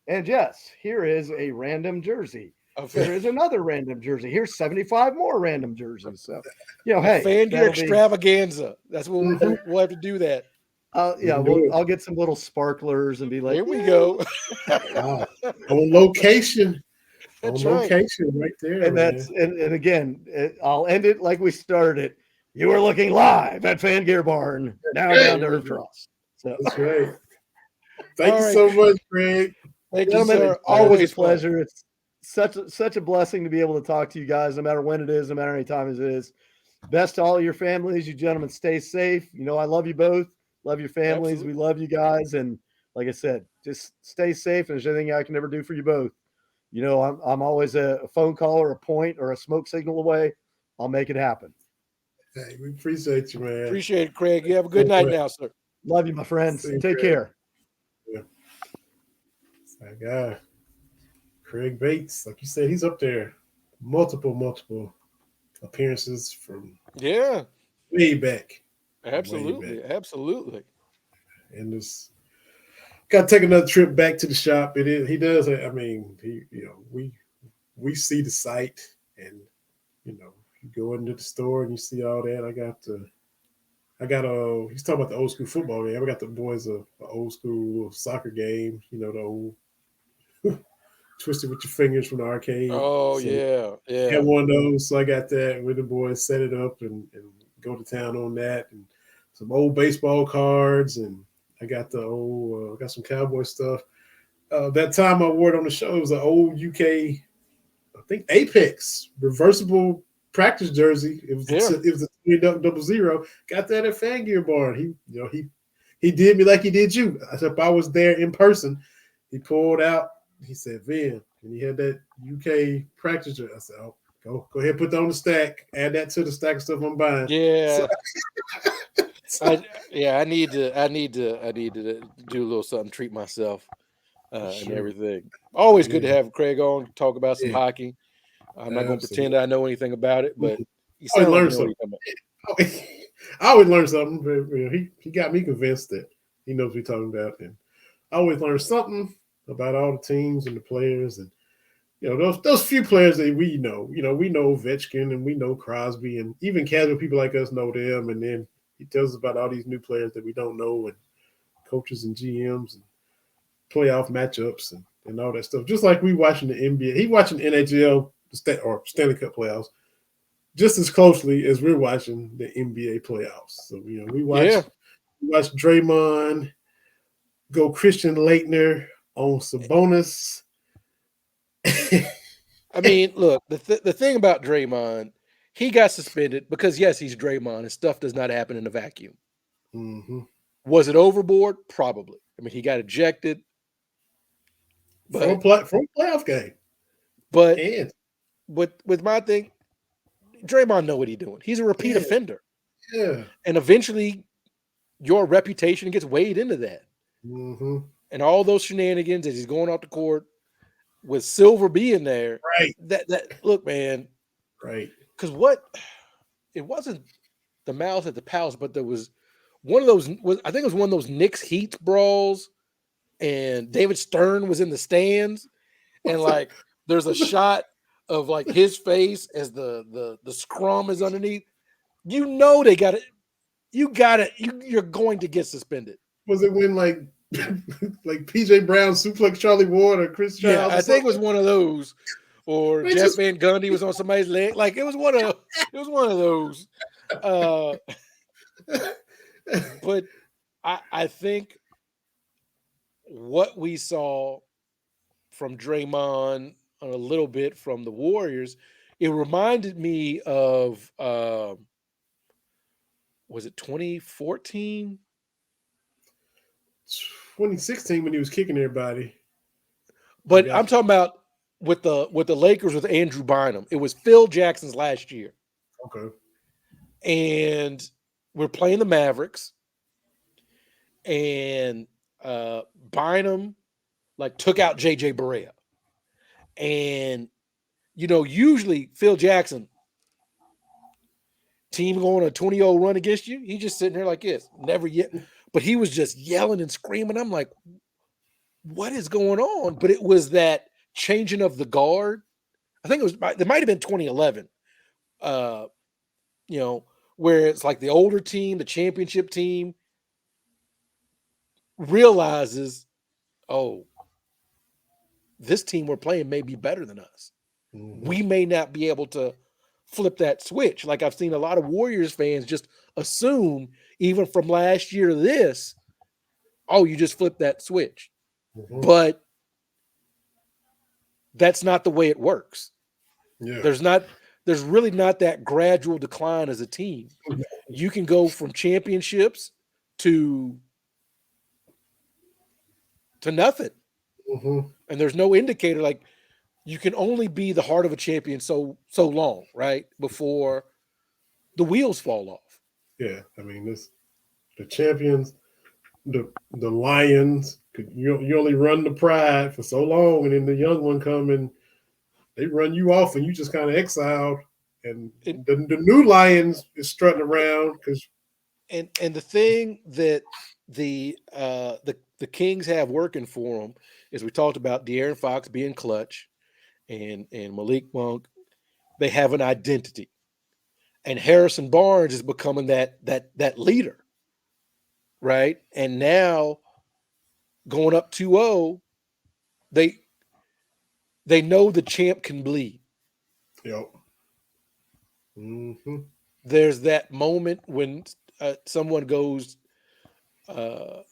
and yes, here is a random jersey. Here is another random jersey. Here's 75 more random jerseys. So, hey,
fan gear extravaganza. That's what we'll have to do that.
I'll get some little sparklers and be like,
here we go.
On location.
That's
location right there.
And that's and again, I'll end it like we started it. You are looking live at Fan Gear Barn, now down to Earth Cross. So
that's right. Thank you so much, Craig.
Thank you, sir. Always
a pleasure. It's such a blessing to be able to talk to you guys, no matter when it is, no matter how many times it is. Best to all your families. You gentlemen stay safe. I love you both. Love your families. Absolutely. We love you guys. And like I said, just stay safe. And if there's anything I can ever do for you both, I'm always a phone call or a point or a smoke signal away. I'll make it happen.
Hey, we appreciate you, man.
Appreciate it, Craig. You have a good night now, sir.
Love you, my friends. Take care.
Yeah. It's that guy, Craig Bates. Like you said, he's up there. Multiple appearances from way back.
Absolutely.
And this got to take another trip back to the shop. He does. I mean, we see the site, and you go into the store and you see all that. He's talking about the old school football game. I got the boys a old school soccer game. The old twisted with your fingers from the arcade.
Oh, so yeah.
I had one of those, so I got that with the boys, set it up and go to town on that, and some old baseball cards, and I got got some cowboy stuff. That time I wore it on the show, it was an old UK, I think Apex reversible practice jersey. It was a 000. Got that at Fan Gear Barn. He did me like he did you. If I was there in person, he pulled out. He said, "Vin," and he had that UK practice jersey. I said, "Oh, go ahead, put that on the stack. Add that to the stack of stuff I'm buying."
Yeah. I need to do a little something, treat myself, and everything. Always good to have Craig on, talk about some hockey. I'm not going to pretend I know anything about it, but you
learn something. I always learn something. But, he got me convinced that he knows what he's talking about, and I always learn something about all the teams and the players, and those few players that we know. We know Ovechkin and we know Crosby, and even casual people like us know them, and then he tells us about all these new players that we don't know, and coaches and GMs and playoff matchups and all that stuff. Just like we watching the NBA. He watching the NHL or Stanley Cup playoffs just as closely as we're watching the NBA playoffs. So, we watch Draymond go Christian Laettner on Sabonis.
I mean, look, the thing about Draymond, he got suspended because, yes, he's Draymond, and stuff does not happen in a vacuum.
Mm-hmm.
Was it overboard? Probably. I mean, he got ejected.
From playoff game.
But with my thing, Draymond know what he's doing. He's a repeat offender.
Yeah.
And eventually, your reputation gets weighed into that.
Mm-hmm.
And all those shenanigans as he's going off the court with Silver being there.
Right.
That look, man.
Right.
Because it wasn't the Malice at the Palace, but there was one of those. I think it was one of those Knicks Heat brawls, and David Stern was in the stands, and like there's a shot of like his face as the scrum is underneath. You know they got it. You're going to get suspended.
Was it when like PJ Brown suplex Charlie Ward or Chris Childs?
Yeah, I think it was one of those. Or Jeff Van Gundy was on somebody's leg. Like it was one of those. But I think what we saw from Draymond a little bit from the Warriors, it reminded me of was it 2014?
2016 when he was kicking everybody.
But I'm talking about with the Lakers with Andrew Bynum. It was Phil Jackson's last year.
Okay.
And we're playing the Mavericks. And Bynum like took out JJ Barea. And usually Phil Jackson, team going a 20-0 run against you, he's just sitting there like this. Never yet. But he was just yelling and screaming. I'm like, what is going on? But it was that changing of the guard. I think it might have been 2011. Where it's like the older team, the championship team, realizes, oh, this team we're playing may be better than us. Mm-hmm. We may not be able to flip that switch. Like I've seen a lot of Warriors fans just assume, even from last year to this, oh, you just flip that switch. Mm-hmm. But that's not the way it works. Yeah. There's really not that gradual decline as a team. You can go from championships to nothing. Mm-hmm. And there's no indicator. Like you can only be the heart of a champion so long, right? Before the wheels fall off.
Yeah. I mean, the champions, the Lions, you only run the pride for so long, and then the young one come and they run you off, and you just kind of exiled. And the new Lions is strutting around because.
And the thing that the Kings have working for them is we talked about De'Aaron Fox being clutch, and Malik Monk. They have an identity, and Harrison Barnes is becoming that leader, right? And now going up 2-0, they know the champ can bleed.
Yep. Mm-hmm.
There's that moment when someone goes, whether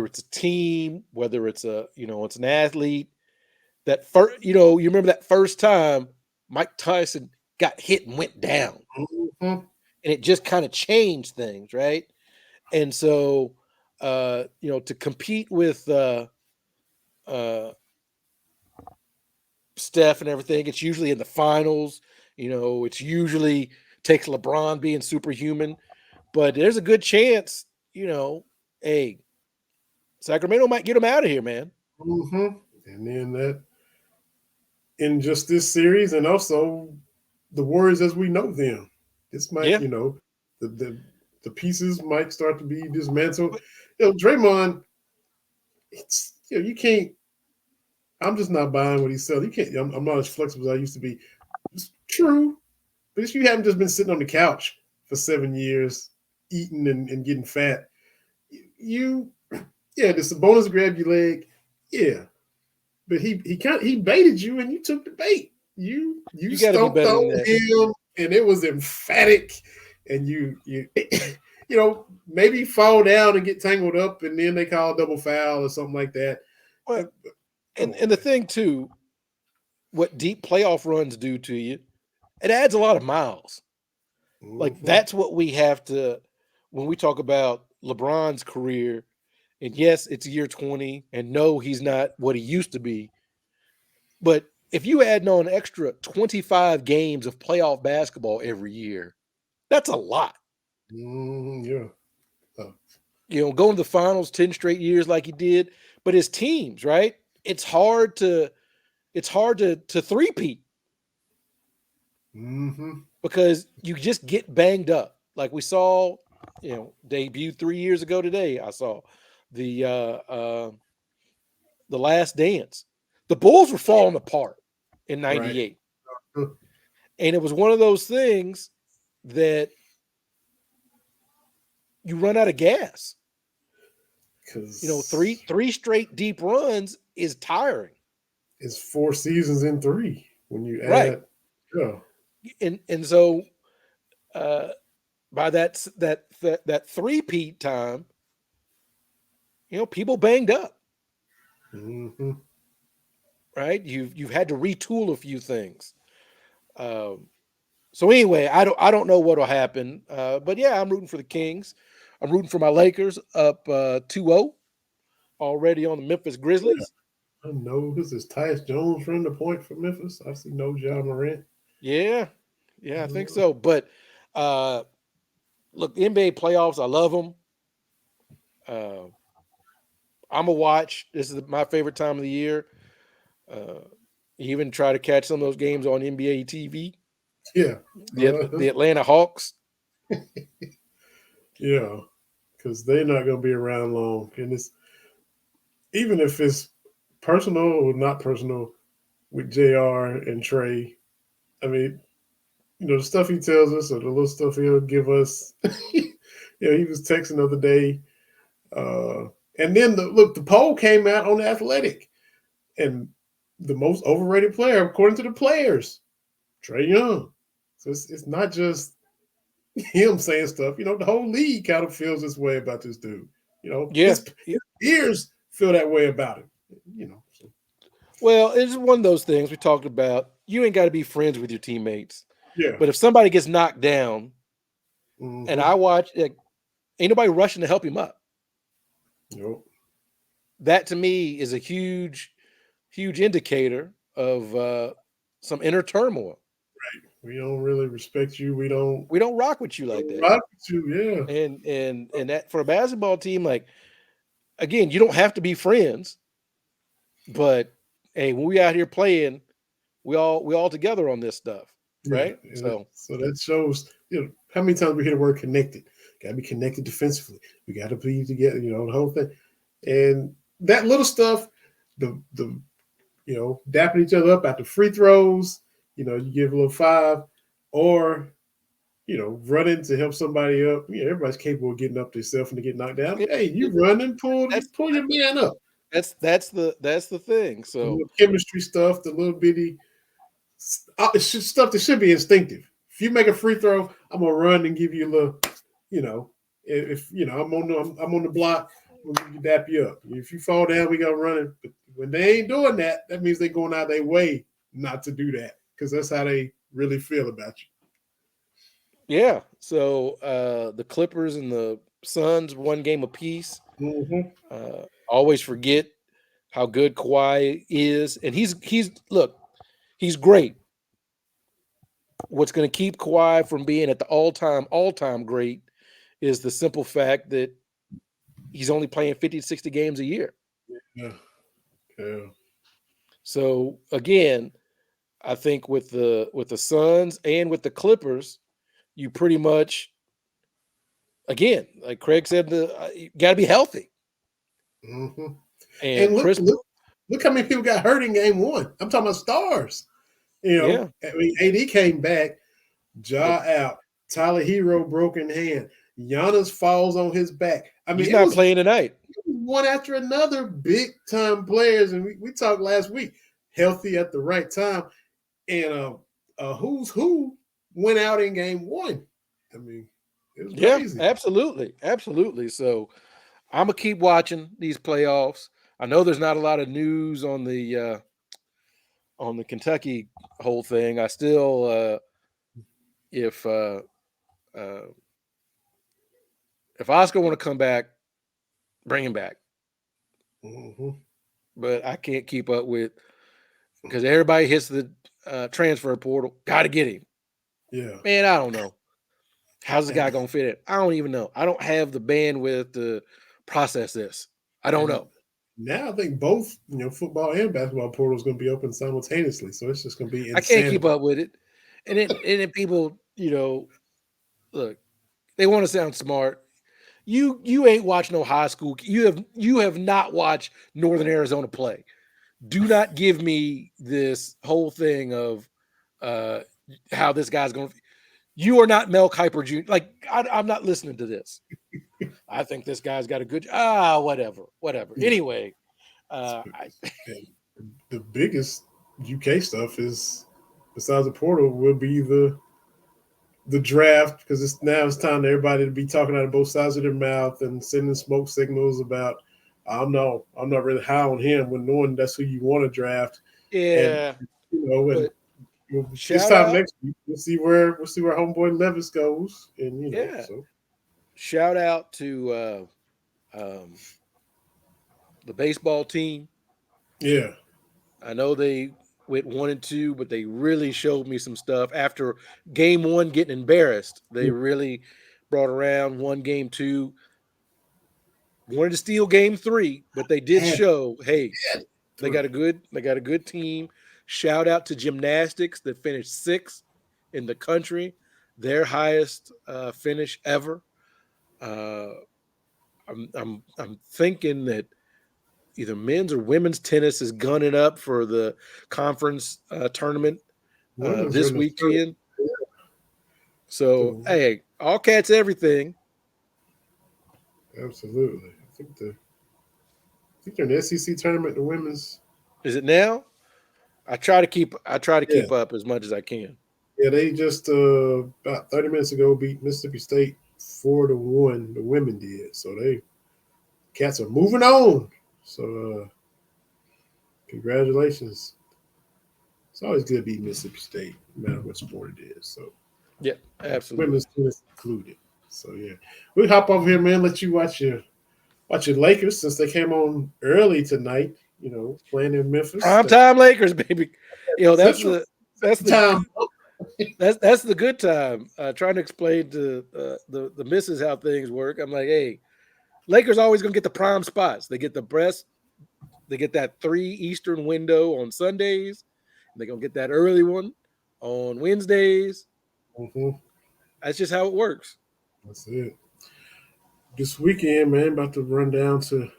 it's a team, whether it's it's an athlete, that first, you remember that first time Mike Tyson got hit and went down, mm-hmm. and it just kind of changed things, right? And so, to compete with Steph and everything, it's usually in the finals. It's usually takes LeBron being superhuman, but there's a good chance, hey, Sacramento might get him out of here, man.
Mm-hmm. And then that in just this series, and also the Warriors as we know them, this might, the pieces might start to be dismantled. Draymond, it's you can't. I'm just not buying what he said. You can't. I'm not as flexible as I used to be. It's true, but if you haven't just been sitting on the couch for 7 years, eating and getting fat, the Sabonis grabbed your leg, but he baited you and you took the bait. You stomped on him and it was emphatic, and you maybe fall down and get tangled up, and then they call a double foul or something like that.
Well, and the thing too, what deep playoff runs do to you, it adds a lot of miles. Mm-hmm. Like that's what we have to, when we talk about LeBron's career, and yes, it's year 20, and no, he's not what he used to be. But if you add on an extra 25 games of playoff basketball every year, that's a lot.
Yeah.
Going to the finals 10 straight years like he did, but his teams, right? It's hard to three-peat.
Mm-hmm.
because you just get banged up. Like we saw, debuted 3 years ago today. I saw the Last Dance. The Bulls were falling apart in '98,
Right.
and it was one of those things that you run out of gas.
Because
three straight deep runs is tiring.
it's 4 seasons in 3 when you add.
Right.
Yeah.
And so by that three-peat time, people banged up.
Mm-hmm.
Right? You've had to retool a few things. So anyway, I don't know what'll happen. But yeah, I'm rooting for the Kings. I'm rooting for my Lakers up 2-0 already on the Memphis Grizzlies.
I know this is Tyus Jones running the point for Memphis. I see no Ja Morant.
Yeah, I think so. But look, the NBA playoffs, I love them. I'm a watch. This is my favorite time of the year. Even try to catch some of those games on NBA TV.
Yeah.
The Atlanta Hawks.
Yeah, because they're not going to be around long. And it's even if it's personal or not personal with JR and Trey, I mean, the stuff he tells us or the little stuff he'll give us. He was texting the other day. And then the poll came out on The Athletic. And the most overrated player, according to the players, Trae Young. So it's not just him saying stuff. The whole league kind of feels this way about this dude. His peers feel that way about him. So.
Well, it's one of those things we talked about. You ain't got to be friends with your teammates.
Yeah.
But if somebody gets knocked down,
mm-hmm.
and I watch, ain't nobody rushing to help him up.
Nope.
That to me is a huge, huge indicator of some inner turmoil.
Right. We don't really respect you. We don't
rock with you like that.
Rock with you, yeah.
And that for a basketball team, like, again, you don't have to be friends, but hey, when we out here playing, we all together on this stuff, right?
Yeah. So that shows, how many times we hear the word connected. Got to be connected defensively. We got to be together, the whole thing. And that little stuff, the dapping each other up at the free throws, you give a little 5, or running to help somebody up. Everybody's capable of getting up themselves and to get knocked down. Hey, you run and pull your man up.
That's the thing. So
the chemistry stuff, the little bitty stuff that should be instinctive. If you make a free throw, I'm gonna run and give you a little, if I'm on the block, I'm gonna dap you up. If you fall down, we gotta run it. But when they ain't doing that, that means they're going out of their way not to do that, because that's how they really feel about you.
Yeah. So the Clippers and the Suns, 1 game apiece.
Mm-hmm.
Always forget how good Kawhi is, and he's great. What's going to keep Kawhi from being at the all-time great is the simple fact that he's only playing 50 to 60 games a year.
Yeah.
So again, I think with the Suns and with the Clippers, you pretty much, again, like Craig said, you got to be healthy.
Mm-hmm.
And
look how many people got hurt in game 1. I'm talking about stars. I mean, AD came back, Ja out, Tyler Hero broken hand, Giannis falls on his back. I mean,
he's not playing tonight.
One after another, big time players, and we talked last week, healthy at the right time, and who's who went out in game 1. I mean, it was crazy.
Absolutely. So I'm gonna keep watching these playoffs. I know there's not a lot of news on the Kentucky whole thing. I still, if Oscar want to come back, bring him back.
Mm-hmm.
But I can't keep up with, because everybody hits the transfer portal. Got to get him.
Yeah,
man, I don't know. How's the guy gonna fit in? I don't even know. I don't have the bandwidth to process this. I don't know.
Now I think both, football and basketball portals going to be open simultaneously, so it's just going to be insanity.
I can't keep up with it, and then people, look, they want to sound smart. You ain't watched no high school. You have not watched Northern Arizona play. Do not give me this whole thing of how this guy's going to. You are not Mel Kiper Jr. Like I'm not listening to this. I think this guy's got a good. Whatever. Anyway,
the biggest UK stuff is besides the portal will be the draft because it's time for everybody to be talking out of both sides of their mouth and sending smoke signals about I'm not really high on him when knowing that's who you want to draft.
Yeah,
and this time next week we'll see where homeboy Levis goes, and so.
Shout out to the baseball team.
Yeah,
I know they went 1-2, but they really showed me some stuff after game 1 getting embarrassed. They really brought around won game 2. Wanted to steal game 3, but they did show, hey, they got a good team. Shout out to gymnastics that finished 6th in the country, their highest finish ever. I'm thinking that either men's or women's tennis is gunning up for the conference tournament this weekend. So, hey, all cats, everything.
Absolutely. I think they're in the SEC tournament, the women's.
Is it now? I try to keep up as much as I can.
Yeah, they just about 30 minutes ago beat Mississippi State 4-1. The women did. So cats are moving on. So congratulations. It's always good to beat Mississippi State, no matter what sport it is. So
yeah, absolutely.
Women's tennis included. So yeah. We'll hop over here, man, let you watch your Lakers since they came on early tonight, playing in Memphis.
Prime time Lakers, baby. That's the time. That's the good time. Trying to explain to the missus how things work. I'm like, hey, Lakers always gonna get the prime spots. They get they get that 3 Eastern window on Sundays. They're gonna get that early one on Wednesdays.
Mm-hmm.
That's just how it works.
That's it. This weekend, man, about to run down to, I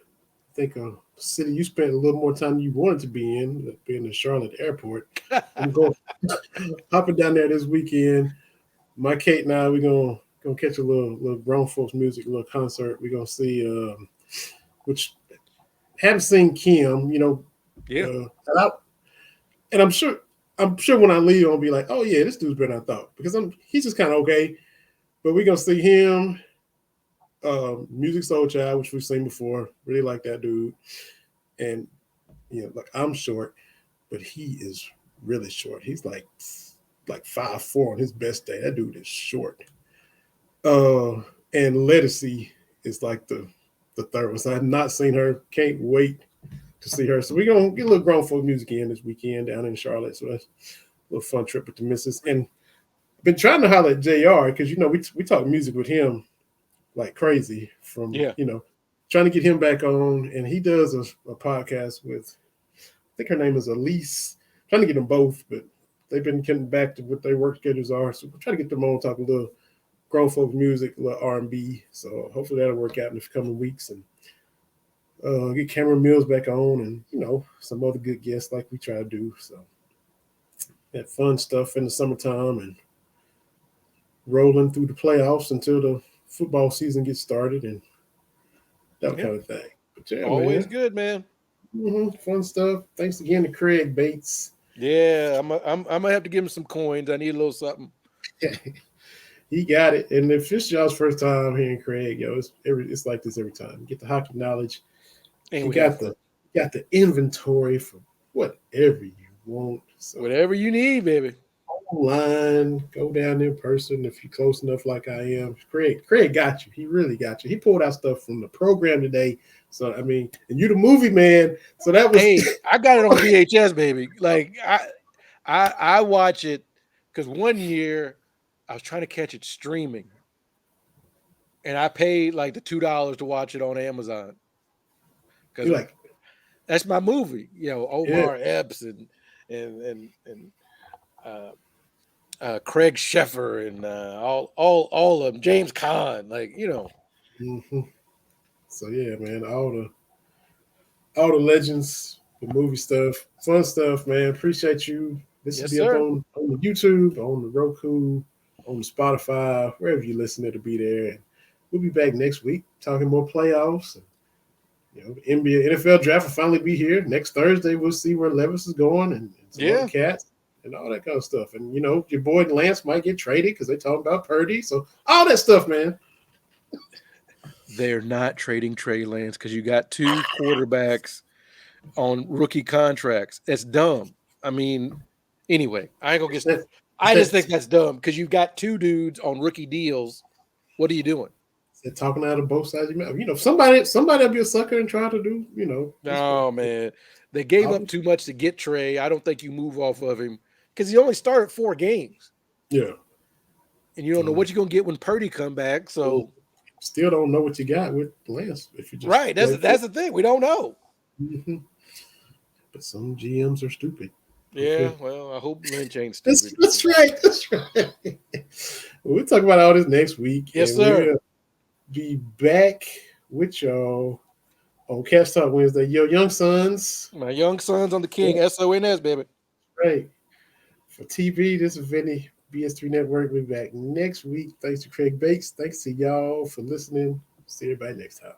think, a city you spent a little more time than you wanted to be in, being the Charlotte airport. I'm going hopping down there this weekend. My Kate and I, we're gonna catch a little grown folks music, a little concert. We're gonna see, which haven't seen Kim,
Yeah.
And I'm sure when I leave, I'll be like, oh yeah, this dude's better than I thought because he's just kind of okay. But we're gonna see him. Music Soul Child, which we've seen before, really like that dude. And I'm short, but he is really short. He's like 5'4" on his best day. That dude is short. And Lettucey is like the third one. So I've not seen her. Can't wait to see her. So we're gonna get a little grown folk music in this weekend down in Charlotte. So that's a little fun trip with the missus. And been trying to holler at JR because we talk music with him like crazy from trying to get him back on, and he does a podcast with, I think her name is Elise. Trying to get them both, but they've been getting back to what their work schedules are. So we're trying to get them on, talk a little grown folk music, a little R&B. So hopefully that'll work out in the coming weeks, and get Cameron Mills back on, and some other good guests like we try to do. So that fun stuff in the summertime and rolling through the playoffs until the football season gets started and that kind of thing. But yeah,
always good, man.
Mm-hmm. Fun stuff. Thanks again to Craig Bates.
Yeah, I'm gonna have to give him some coins. I need a little something.
He got it. And if it's y'all's first time hearing Craig, it's like this every time. You get the hockey knowledge. And you got the inventory for whatever you want. So
whatever you need, baby.
Online, go down there in person if you're close enough like I am. Craig got you. He really got you. He pulled out stuff from the program today. So I mean, and you the movie man. So that was
I got it on VHS, baby. Like I watch it because one year I was trying to catch it streaming. And I paid like the $2 to watch it on Amazon. Because that's my movie, Omar Epps and Craig Sheffer and all of them, James Caan, like, you know.
Mm-hmm. So yeah, man, all the legends, the movie stuff, fun stuff, man. Appreciate you. This will
Yes,
be up
sir.
on the YouTube, on the Roku, on the Spotify, wherever you listen, it'll be there. And we'll be back next week talking more playoffs. And, the NBA, NFL draft will finally be here next Thursday. We'll see where Levis is going and some other cats and all that kind of stuff. And your boy Lance might get traded because they talking about Purdy. So all that stuff, man.
They're not trading Trey Lance because you got two quarterbacks on rookie contracts. That's dumb. I mean, anyway, I ain't gonna get. I just think that's dumb because you've got two dudes on rookie deals. What are you doing?
They're talking out of both sides of your mouth. Somebody'll be a sucker and try to do,
No, man. They gave up too much to get Trey. I don't think you move off of him because he only started 4 games.
Yeah.
And you don't know what you're gonna get when Purdy come back. So
still don't know what you got with Lance if you just
right. That's the thing. We don't know.
Mm-hmm. But some GMs are stupid.
Yeah, okay. Well, I hope Lynch ain't stupid.
That's right. We'll talk about all this next week.
Yes, sir.
We'll be back with y'all on Cats Talk Wednesday. Yo, young sons.
My young sons on the King. Yeah. SONS, baby.
Right. For TV, this is Vinny, BS3 Network. We'll be back next week. Thanks to Craig Bates. Thanks to y'all for listening. See everybody next time.